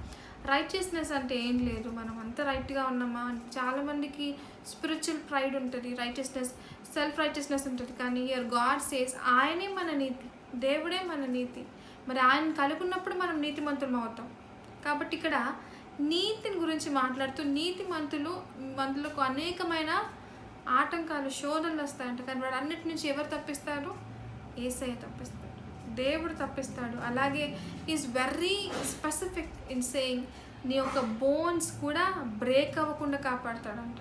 రైచియస్నెస్ అంటే ఏం లేదు, మనం అంతా రైట్గా ఉన్నామా? చాలామందికి స్పిరిచువల్ ప్రైడ్ ఉంటుంది, రైచియస్నెస్, సెల్ఫ్ రైచియస్నెస్ ఉంటుంది. కానీ హియర్ గాడ్ సేస్, ఆయనే మన నీతి, దేవుడే మన నీతి. మరి ఆయన కలుగున్నప్పుడు మనం నీతిమంతులం అవుతాం. కాబట్టి ఇక్కడ నీతిని గురించి మాట్లాడుతూ, మంతులకు అనేకమైన ఆటంకాలు, శోధనలు వస్తాయంట. కానీ వాడు అన్నిటి నుంచి ఎవరు తప్పిస్తారు? యేసయ్య తప్పిస్తాడు, దేవుడు తప్పిస్తాడు. అలాగే is very specific in saying, నీ యొక్క బోన్స్ కూడా బ్రేక్ అవ్వకుండా కాపాడుతాడంట.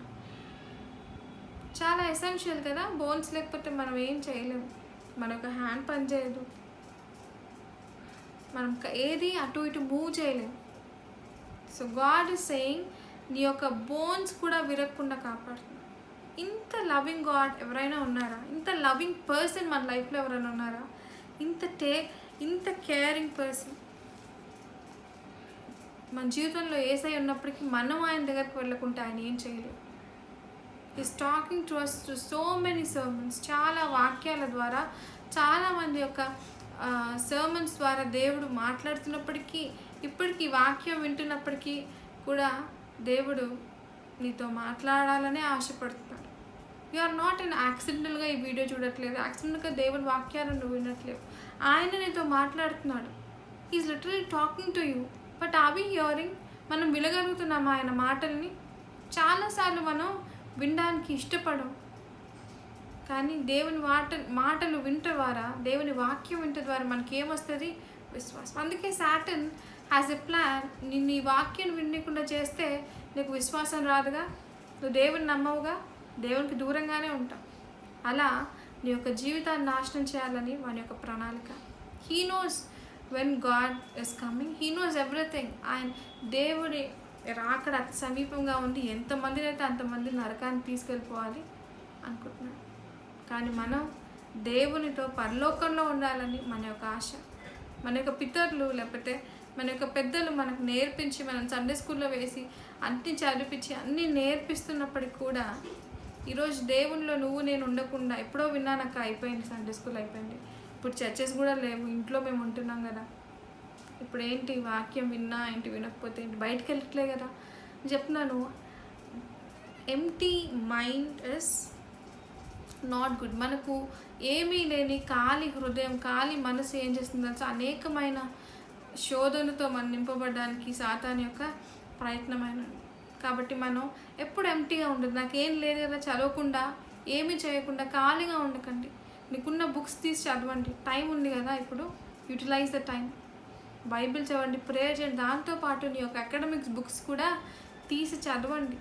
చాలా ఎసెన్షియల్ కదా, బోన్స్ లేకపోతే మనం ఏం చేయలేము. మన యొక్క హ్యాండ్ పనిచేయదు, మనం ఏది అటు ఇటు మూవ్ చేయలేము. సో గాడ్ ఈజ్ సేయింగ్, నీ యొక్క బోన్స్ కూడా విరగకుండా కాపాడుతుంది. ఇంత లవింగ్ గాడ్ ఎవరైనా ఉన్నారా? ఇంత లవింగ్ పర్సన్ మన లైఫ్లో ఎవరైనా ఉన్నారా? ఇంత కేరింగ్ పర్సన్ మన జీవితంలో యేసయ్య ఉన్నప్పటికీ మనం ఆయన దగ్గరికి వెళ్ళకుంటే ఆయన ఏం చేయలేదు. Is talking to us to so many sermons. చాలా వాక్యాల ద్వారా, చాలామంది యొక్క సర్మన్స్ ద్వారా దేవుడు మాట్లాడుతున్నప్పటికీ, ఇప్పటికీ వాక్యం వింటున్నప్పటికీ కూడా దేవుడు నీతో మాట్లాడాలనే ఆశపడుతున్నాడు. యు ఆర్ నాట్ ఇన్ యాక్సిడెంటల్గా ఈ వీడియో చూడట్లేదు, యాక్సిడెంటల్గా దేవుని వాక్యాలను నువ్వు వినట్లేవు. ఆయన నీతో మాట్లాడుతున్నాడు. Is literally talking to you. But are we hearing? మనం వినగలుగుతున్నామా ఆయన మాటల్ని? చాలాసార్లు మనం వినడానికి ఇష్టపడం, కానీ దేవుని మాటలు వింట ద్వారా, దేవుని వాక్యం వింట ద్వారా మనకి ఏమొస్తుంది? విశ్వాసం. అందుకే సాటన్ హ్యాస్ ఎ ప్లాన్. నిన్ను ఈ వాక్యం వినకుండా చేస్తే నీకు విశ్వాసం రాదుగా, నువ్వు దేవుని నమ్మవుగా, దేవునికి దూరంగానే ఉంటావు. అలా నీ యొక్క జీవితాన్ని నాశనం చేయాలని వాని యొక్క ప్రణాళిక. He knows when God is coming, he knows everything. ఆయన దేవుడి రాకడ అతి సమీపంగా ఉంది, ఎంతమందిని అయితే అంతమంది నరకాన్ని తీసుకెళ్ళిపోవాలి అనుకుంటున్నాడు. కానీ మనం దేవునితో పరలోకంలో ఉండాలని మన యొక్క ఆశ. మన యొక్క పితరులు లేకపోతే మన యొక్క పెద్దలు మనకు నేర్పించి, మనం సండే స్కూల్లో వేసి అన్ని చదివించి అన్నీ నేర్పిస్తున్నప్పటికి కూడా ఈరోజు దేవునిలో నువ్వు నేను ఉండకుండా, ఎప్పుడో విన్నానక్క, అయిపోయింది సండే స్కూల్ అయిపోయింది, ఇప్పుడు చర్చెస్ కూడా లేవు, ఇంట్లో మేము ఉంటున్నాం కదా, ఇప్పుడు ఏంటి వాక్యం విన్నా ఏంటి, వినకపోతే ఏంటి, బయటకు వెళ్ళట్లే కదా అని చెప్తున్నాను. Empty mind is not good. మనకు ఏమీ లేని ఖాళీ హృదయం, ఖాళీ మనసు ఏం చేస్తుంది తెలుసా? అనేకమైన శోధనతో మనం నింపబడడానికి సాతాను యొక్క ప్రయత్నమైనది. కాబట్టి మనం ఎప్పుడు ఎంప్టీగా ఉండదు. నాకేం లేదు కదా, చదవకుండా ఏమీ చేయకుండా ఖాళీగా ఉండకండి. నీకున్న బుక్స్ తీసి చదవండి, టైం ఉంది కదా ఇప్పుడు, యూటిలైజ్ ద టైం. బైబిల్ చదవండి, ప్రేయర్ చేయండి, దాంతోపాటు నీ యొక్క అకాడమిక్స్ బుక్స్ కూడా తీసి చదవండి.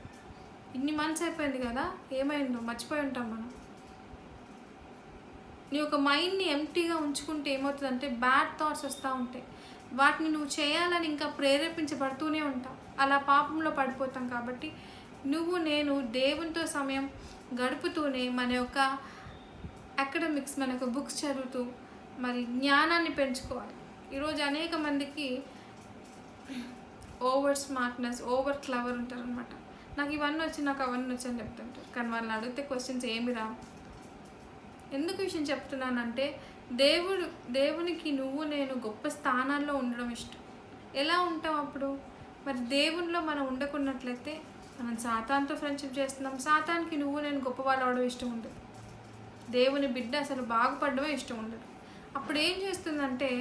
ఇన్ని మంత్స్ అయిపోయింది కదా, ఏమైందో మర్చిపోయి ఉంటాం మనం. నీ యొక్క మైండ్ని ఎంప్టీగా ఉంచుకుంటే ఏమవుతుందంటే బ్యాడ్ థాట్స్ వస్తూ ఉంటాయి, వాటిని నువ్వు చేయాలని ఇంకా ప్రేరేపించబడుతూనే ఉంటావు, అలా పాపంలో పడిపోతాం. కాబట్టి నువ్వు నేను దేవునితో సమయం గడుపుతూనే మన యొక్క అకాడమిక్స్, మన యొక్క బుక్స్ చదువుతూ మరి జ్ఞానాన్ని పెంచుకోవాలి. ఈరోజు అనేక మందికి ఓవర్ స్మార్ట్నెస్, ఓవర్ క్లవర్ ఉంటారు అనమాట. నాకు ఇవన్నీ వచ్చి, నాకు అవన్నీ వచ్చి అని చెప్తుంటారు, కానీ వాళ్ళని అడిగితే క్వశ్చన్స్ ఏమి రావు. ఎందుకు విషయం చెప్తున్నానంటే దేవునికి నువ్వు నేను గొప్ప స్థానాల్లో ఉండడం ఇష్టం. ఎలా ఉంటాం అప్పుడు? మరి దేవునిలో మనం ఉండకున్నట్లయితే మనం సాతాన్తో ఫ్రెండ్షిప్ చేస్తున్నాం. సాతానికి నువ్వు నేను గొప్పవాళ్ళు అవడం ఇష్టం ఉండదు, దేవుని బిడ్డ అసలు బాగుపడడమే ఇష్టం ఉండదు. అప్పుడు ఏం చేస్తుందంటే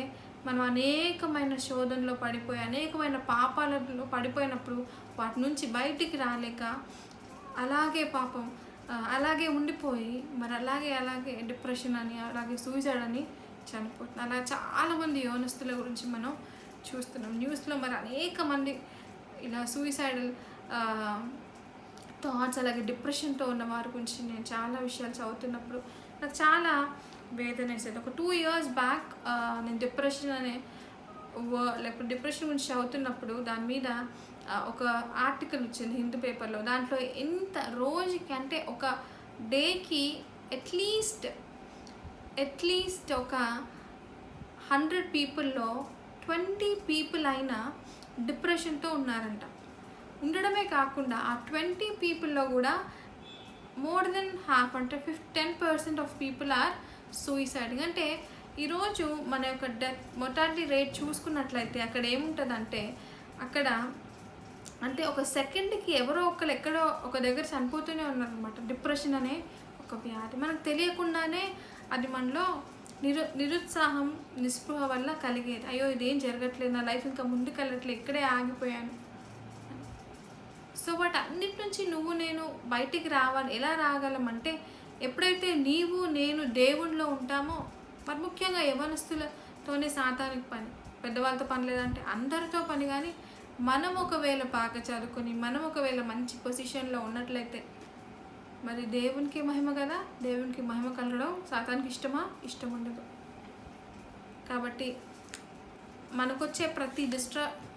మనం అనేకమైన శోధనలో పడిపోయి, అనేకమైన పాపాలలో పడిపోయినప్పుడు వాటి నుంచి బయటికి రాలేక అలాగే పాపం అలాగే ఉండిపోయి, మరి అలాగే డిప్రెషన్ అని, అలాగే సూసైడ్ అని చనిపోతుంది. అలా చాలామంది యవనస్తుల గురించి మనం చూస్తున్నాం న్యూస్లో. మరి అనేక మంది ఇలా సూసైడల్ థాట్స్, అలాగే డిప్రెషన్తో ఉన్న వారి గురించి నేను చాలా విషయాలు చదువుతున్నప్పుడు నాకు చాలా వేదన వేసేది. ఒక 2 years బ్యాక్ నేను లేకపోతే డిప్రెషన్ గురించి చదువుతున్నప్పుడు దాని మీద ఒక ఆర్టికల్ వచ్చింది హిందూ పేపర్లో. దాంట్లో ఎంత రోజుకి అంటే ఒక డేకి అట్లీస్ట్ ఒక 100 పీపుల్లో 20 పీపుల్ అయినా డిప్రెషన్తో ఉన్నారంట. ఉండడమే కాకుండా ఆ 20 పీపుల్లో కూడా మోర్ దెన్ హాఫ్, అంటే 10% ఆఫ్ పీపుల్ ఆర్ సూసైడింగ్. అంటే ఈరోజు మన యొక్క మొర్టాలిటీ రేట్ చూసుకున్నట్లయితే అక్కడ ఏముంటుందంటే, అక్కడ అంటే ఒక సెకండ్కి ఎవరో ఒకరు ఎక్కడో ఒక దగ్గర చనిపోతూనే ఉన్నారనమాట. డిప్రెషన్ అనే ఒక వ్యాధి మనకు తెలియకుండానే అది మనలో నిరుత్సాహం, నిస్పృహ వల్ల కలిగేది. అయ్యో ఇదేం జరగట్లేదు, నా లైఫ్ ఇంకా ముందుకు వెళ్ళట్లేదు, ఇక్కడే ఆగిపోయాను. సో వాటి అన్నిటి నుంచి నువ్వు నేను బయటికి రావాలి. ఎలా రాగలమంటే ఎప్పుడైతే నీవు నేను దేవునిలో ఉంటామో, మరి ముఖ్యంగా యవనస్తులతోనే సాతానికి పని, పెద్దవాళ్ళతో పని లేదంటే అందరితో పని. కానీ మనం ఒకవేళ బాగా చదువుకొని, మనం ఒకవేళ మంచి పొజిషన్లో ఉన్నట్లయితే మరి దేవునికి మహిమ కదా, దేవునికి మహిమ కలగడం సాతానికి ఇష్టమా? ఇష్టం ఉండదు. కాబట్టి మనకొచ్చే ప్రతి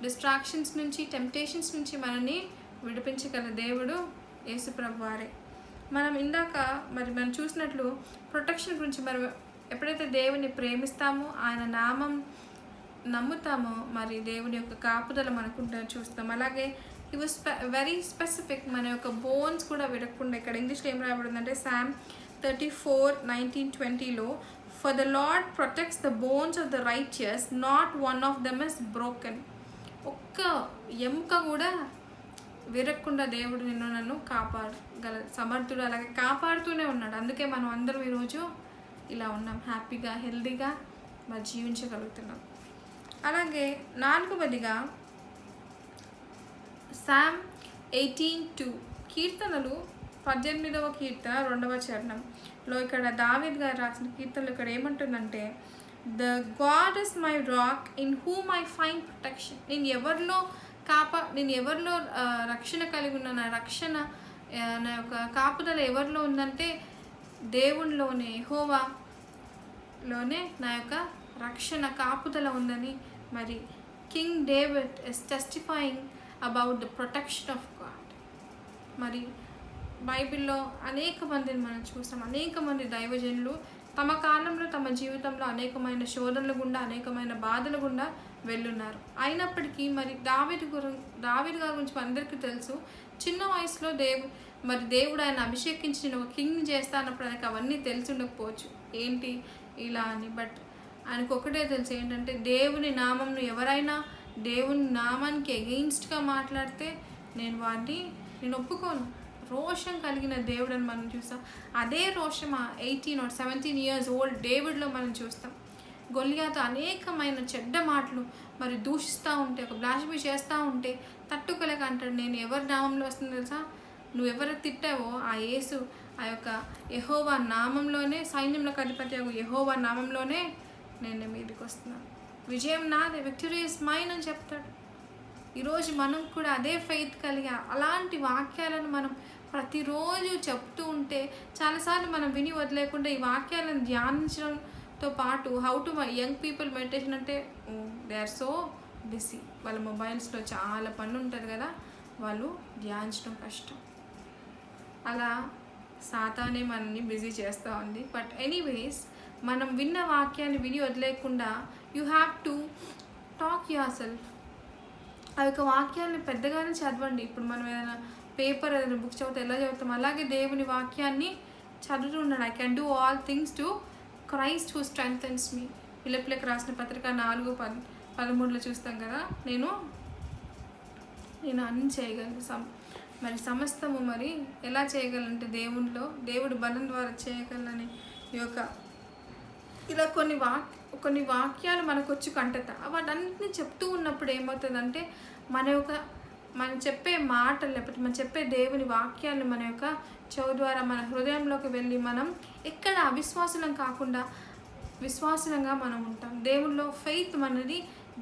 డిస్ట్రాక్షన్స్ నుంచి, టెంప్టేషన్స్ నుంచి మనల్ని విడిపించగల దేవుడు యేసు ప్రభు వారే. మనం ఇందాక మనం చూసినట్లు ప్రొటెక్షన్ గురించి, మరి ఎప్పుడైతే దేవుని ప్రేమిస్తామో, ఆయన నామం నమ్ముతామో, మరి దేవుని యొక్క కాపుదల మనకుంటే చూస్తాం. అలాగే ఈ వాజ్ వెరీ స్పెసిఫిక్, మన యొక్క బోన్స్ కూడా విరగకుండా. ఇక్కడ ఇంగ్లీష్లో ఏం రాయబడిందంటే Psalm 34:19-20లో for the Lord protects the bones of the righteous, not one of them is broken. ఒక్క ఎముక కూడా విరగకుండా దేవుడు నన్ను కాపాడగల సమర్థుడు, అలాగే కాపాడుతూనే ఉన్నాడు. అందుకే మనం అందరం ఈరోజు ఇలా ఉన్నాం, హ్యాపీగా హెల్దీగా మరి జీవించగలుగుతున్నాం. అలాగే 4వదిగా సామ్ 18:2 కీర్తనలు 18వ కీర్తన 2వ చరణంలో ఇక్కడ దావీద్ గారు రాసిన కీర్తనలు ఇక్కడ ఏమంటుందంటే, the God is my rock in whom I find protection. నేను ఎవరిలో రక్షణ కలిగి ఉన్న, నా రక్షణ నా యొక్క కాపుదల ఎవరిలో ఉందంటే దేవునిలోనే, యెహోవాలోనే నా యొక్క రక్షణ కాపుదల ఉందని మరి king David is testifying about the protection of God. మరి బైబిల్లో అనేక మందిని మనం చూస్తాం. అనేక మంది దైవజనులు తమ కాలంలో, తమ జీవితంలో అనేకమైన శోధనలు గుండా, అనేకమైన బాధల గుండా వెళ్ళున్నారు. అయినప్పటికీ మరి దావీదు గారి గురించి అందరికీ తెలుసు. చిన్న వయసులో దేవుడు ఆయన అభిషేకించి నేను ఒక కింగ్ చేస్తా అన్నప్పుడు ఆయనకు అవన్నీ తెలిసి ఉండకపోవచ్చు ఏంటి ఇలా అని. బట్ ఆయనకు ఒకటే తెలుసు ఏంటంటే, దేవుని నామంను ఎవరైనా దేవుని నామానికి ఎగెయిన్స్ట్గా మాట్లాడితే నేను ఒప్పుకోను. రోషం కలిగిన దేవుడు అని మనం చూస్తాం. అదే రోషం 18 or 17 years old డేవిడ్లో మనం చూస్తాం. గొలియాతు అనేకమైన చెడ్డ మాటలు మరి దూషిస్తూ ఉంటే, ఒక బ్లాస్ఫమీ చేస్తూ ఉంటే తట్టుకోలేక అంటాడు, నేను ఎవరి నామంలో వస్తుంది తెలుసా, నువ్వు ఎవరు తిట్టావో ఆ యేసు, ఆ యొక్క యెహోవా నామంలోనే, సైన్యంలోకి అధిపతి యెహోవా నామంలోనే నేను మీదకి వస్తున్నాను, విజయం నాదే, విక్టరీ ఇస్ మైన్ అని చెప్తాడు. ఈరోజు మనం కూడా అదే ఫెయిత్ కలిగి అలాంటి వాక్యాలను మనం ప్రతిరోజు చెప్తూ ఉంటే, చాలాసార్లు మనం విని వదిలేకుండా ఈ వాక్యాలను ధ్యానించడంతో పాటు how to young people meditation అంటే దే ఆర్ సో బిజీ, వాళ్ళ మొబైల్స్లో చాలా పని ఉంటుంది కదా, వాళ్ళు ధ్యానించడం కష్టం. అలా సాతానే మనల్ని బిజీ చేస్తూ ఉంది. బట్ ఎనీవేస్ మనం విన్న వాక్యాన్ని విని వదిలేకుండా you have to talk yourself. ఆ యొక్క వాక్యాన్ని పెద్దగానే చదవండి. ఇప్పుడు మనం ఏదైనా పేపర్, ఏదైనా బుక్ చదివితే ఎలా చదువుతాం, అలాగే దేవుని వాక్యాన్ని చదువుతూ ఉన్నాడు. I can do all things to Christ who strengthens me. ఫిలిప్పీయులకు రాసిన పత్రిక 4:13 చూస్తాం కదా, నేను అన్ని చేయగలను. మరి సమస్తము మరి ఎలా చేయగలంటే దేవుడు బలం ద్వారా చేయగలని ఈ యొక్క ఇలా కొన్ని వాక్యాలు మనకు వచ్చి కంటత వాటన్నిటిని చెప్తూ ఉన్నప్పుడు ఏమవుతుందంటే మనం చెప్పే మాటలు, లేకపోతే మనం చెప్పే దేవుని వాక్యాలను మన యొక్క చెవు ద్వారా మన హృదయంలోకి వెళ్ళి మనం ఎక్కడ అవిశ్వాసులం కాకుండా విశ్వాసంగా మనం ఉంటాం. దేవుల్లో ఫెయిత్ మనది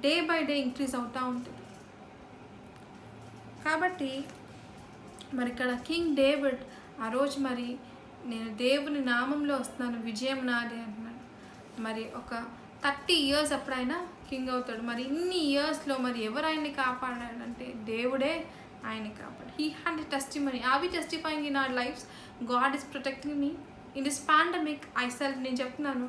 డే బై డే ఇంక్రీజ్ అవుతూ ఉంటుంది. కాబట్టి మరి ఇక్కడ కింగ్ డేవిడ్ ఆ రోజు మరి నేను దేవుని నామంలో వస్తున్నాను, విజయం నాదే అంటున్నాడు. మరి ఒక 30 years అప్పుడైనా కింగ్ అవుతాడు. మరి ఇన్ని ఇయర్స్లో మరి ఎవరు ఆయన్ని కాపాడాడంటే దేవుడే ఆయన్ని కాపాడు. He had a testimony. Are we testifying in our lives God is protecting me in this pandemic? నేను చెప్తున్నాను,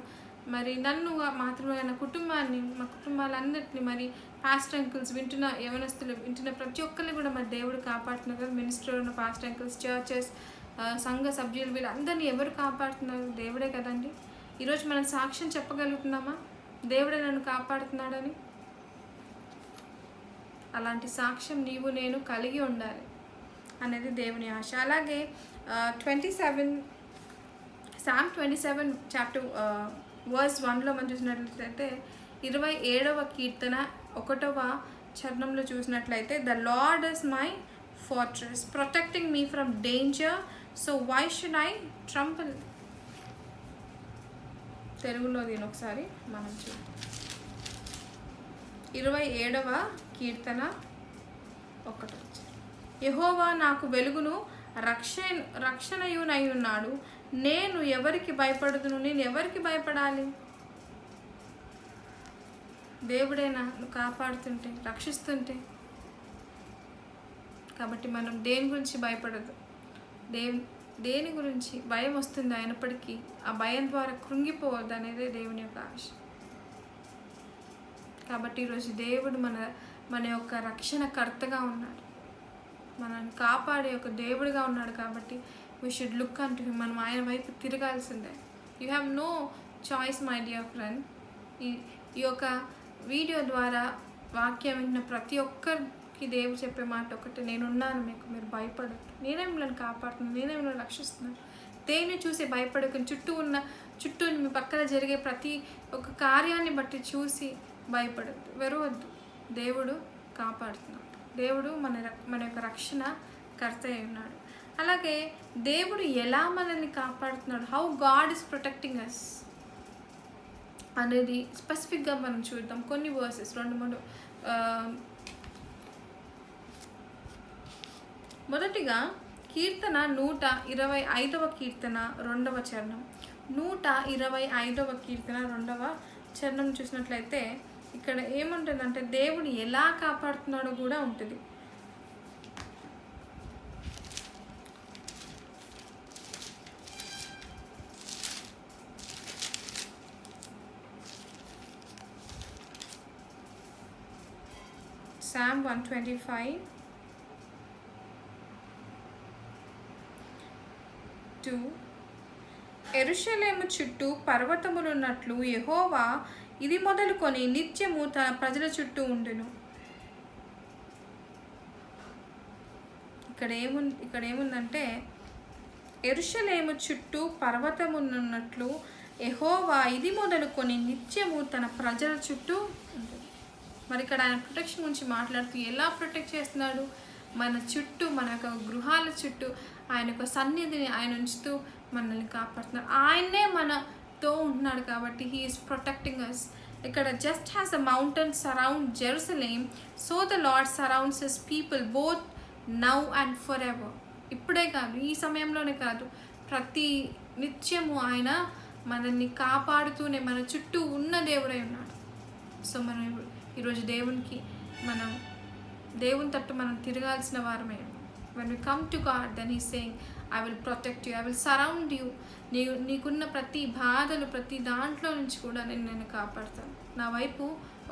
మరి నన్ను మాత్రమే, నా కుటుంబాన్ని, మా కుటుంబాలందరినీ, మరి పాస్టర్ అంకుల్స్ వింటున్న యవనస్తులు వింటున్న ప్రతి ఒక్కరిని కూడా మరి దేవుడు కాపాడుతున్నారు కదా. మినిస్టర్ ఉన్న పాస్టర్ అంకుల్స్, చర్చెస్, సంఘ సభ్యులు, వీళ్ళందరినీ ఎవరు కాపాడుతున్నారు? దేవుడే కదండి. ఈరోజు మనం సాక్ష్యం చెప్పగలుగుతున్నామా దేవుడే నన్ను కాపాడుతున్నాడని? అలాంటి సాక్ష్యం నీవు నేను కలిగి ఉండాలి అనేది దేవుని ఆశ. అలాగే 27 Psalm 27 chapter verse 1లో మనం చూసినట్లయితే 27వ కీర్తన 1వ చరణంలో చూసినట్లయితే, the Lord is my fortress protecting me from danger, so why should I tremble. తెలుగులో దీని ఒకసారి మనం చూద్దాం. 27వ కీర్తన 1. యెహోవా నాకు వెలుగును రక్షణయునై ఉన్నాడు, నేను ఎవరికి భయపడుదును? నేను ఎవరికి భయపడాలి? దేవుడైనా నువ్వు కాపాడుతుంటే, రక్షిస్తుంటే. కాబట్టి మనం దేని గురించి భయపడదు. దేని గురించి భయం వస్తుంది, అయినప్పటికీ ఆ భయం ద్వారా కృంగిపోవద్దు అనేది దేవుని యొక్క ఆశ. కాబట్టి ఈరోజు దేవుడు మన యొక్క రక్షణకర్తగా ఉన్నాడు, మనల్ని కాపాడే ఒక దేవుడిగా ఉన్నాడు. కాబట్టి we should look unto him. మనం ఆయన వైపు తిరగాల్సిందే. You have no choice my dear friend. ఈ యొక్క వీడియో ద్వారా వాక్యం విన్న ప్రతి ఒక్కరికి దేవుడు చెప్పే మాట ఒకటి, నేనున్నాను మీకు, మీరు భయపడద్దు, నేనే మిమ్మల్ని కాపాడుతున్నాను, నేనే మిమ్మల్ని రక్షిస్తున్నాను. దేన్ని చూసి భయపడకు. చుట్టూ మీ పక్కన జరిగే ప్రతి ఒక్క కార్యాన్ని బట్టి చూసి భయపడద్దు, వెరవద్దు. దేవుడు కాపాడుతున్నాడు. దేవుడు మన యొక్క రక్షణ కర్త అయి ఉన్నాడు. అలాగే దేవుడు ఎలా మనల్ని కాపాడుతున్నాడు, how God is protecting us అనేది స్పెసిఫిక్గా మనం చూద్దాం. కొన్ని వర్సెస్ 2-3. మొదటిగా కీర్తన 125వ కీర్తన 2వ చరణం. 125వ కీర్తన 2వ చరణం చూసినట్లయితే ఇక్కడ ఏముంటుందంటే దేవుడు ఎలా కాపాడుతున్నాడో కూడా ఉంటుంది. Psalm 125:2 యెరూషలేము చుట్టూ పర్వతములున్నట్లు యెహోవా ఇది మొదలుకొని నిత్యము తన ప్రజల చుట్టూ ఉండును. ఇక్కడ ఏముందంటే యెరూషలేము చుట్టూ పర్వతములున్నట్లు యెహోవా ఇది మొదలుకొని నిత్యము తన ప్రజల చుట్టూ ఉంటుంది. మరి ఇక్కడ ఆయన ప్రొటెక్షన్ గురించి మాట్లాడుతూ ఎలా ప్రొటెక్ట్ చేస్తున్నాడు, మన చుట్టూ, మన యొక్క గృహాల చుట్టూ ఆయన యొక్క సన్నిధిని ఆయన ఉంచుతూ మనల్ని కాపాడుతున్నాడు. ఆయనే మనతో ఉంటున్నాడు కాబట్టి హీ ఈస్ ప్రొటెక్టింగ్ అస్. ఇక్కడ just has a mountain surround Jerusalem, so the Lord surrounds his people both now and for ever. ఇప్పుడే కాదు, ఈ సమయంలోనే కాదు, ప్రతి నిత్యము ఆయన మనల్ని కాపాడుతూనే మన చుట్టూ ఉన్న దేవుడై ఉన్నాడు. సో మనం ఈరోజు దేవుని తట్టు మనం తిరగాల్సిన వారమే. when we come to God, then he's saying, I will protect you, I will surround you. నీకున్న ప్రతి బాధలు, ప్రతి దాంట్లో నుంచి కూడా నేను కాపాడుతాను. నా వైపు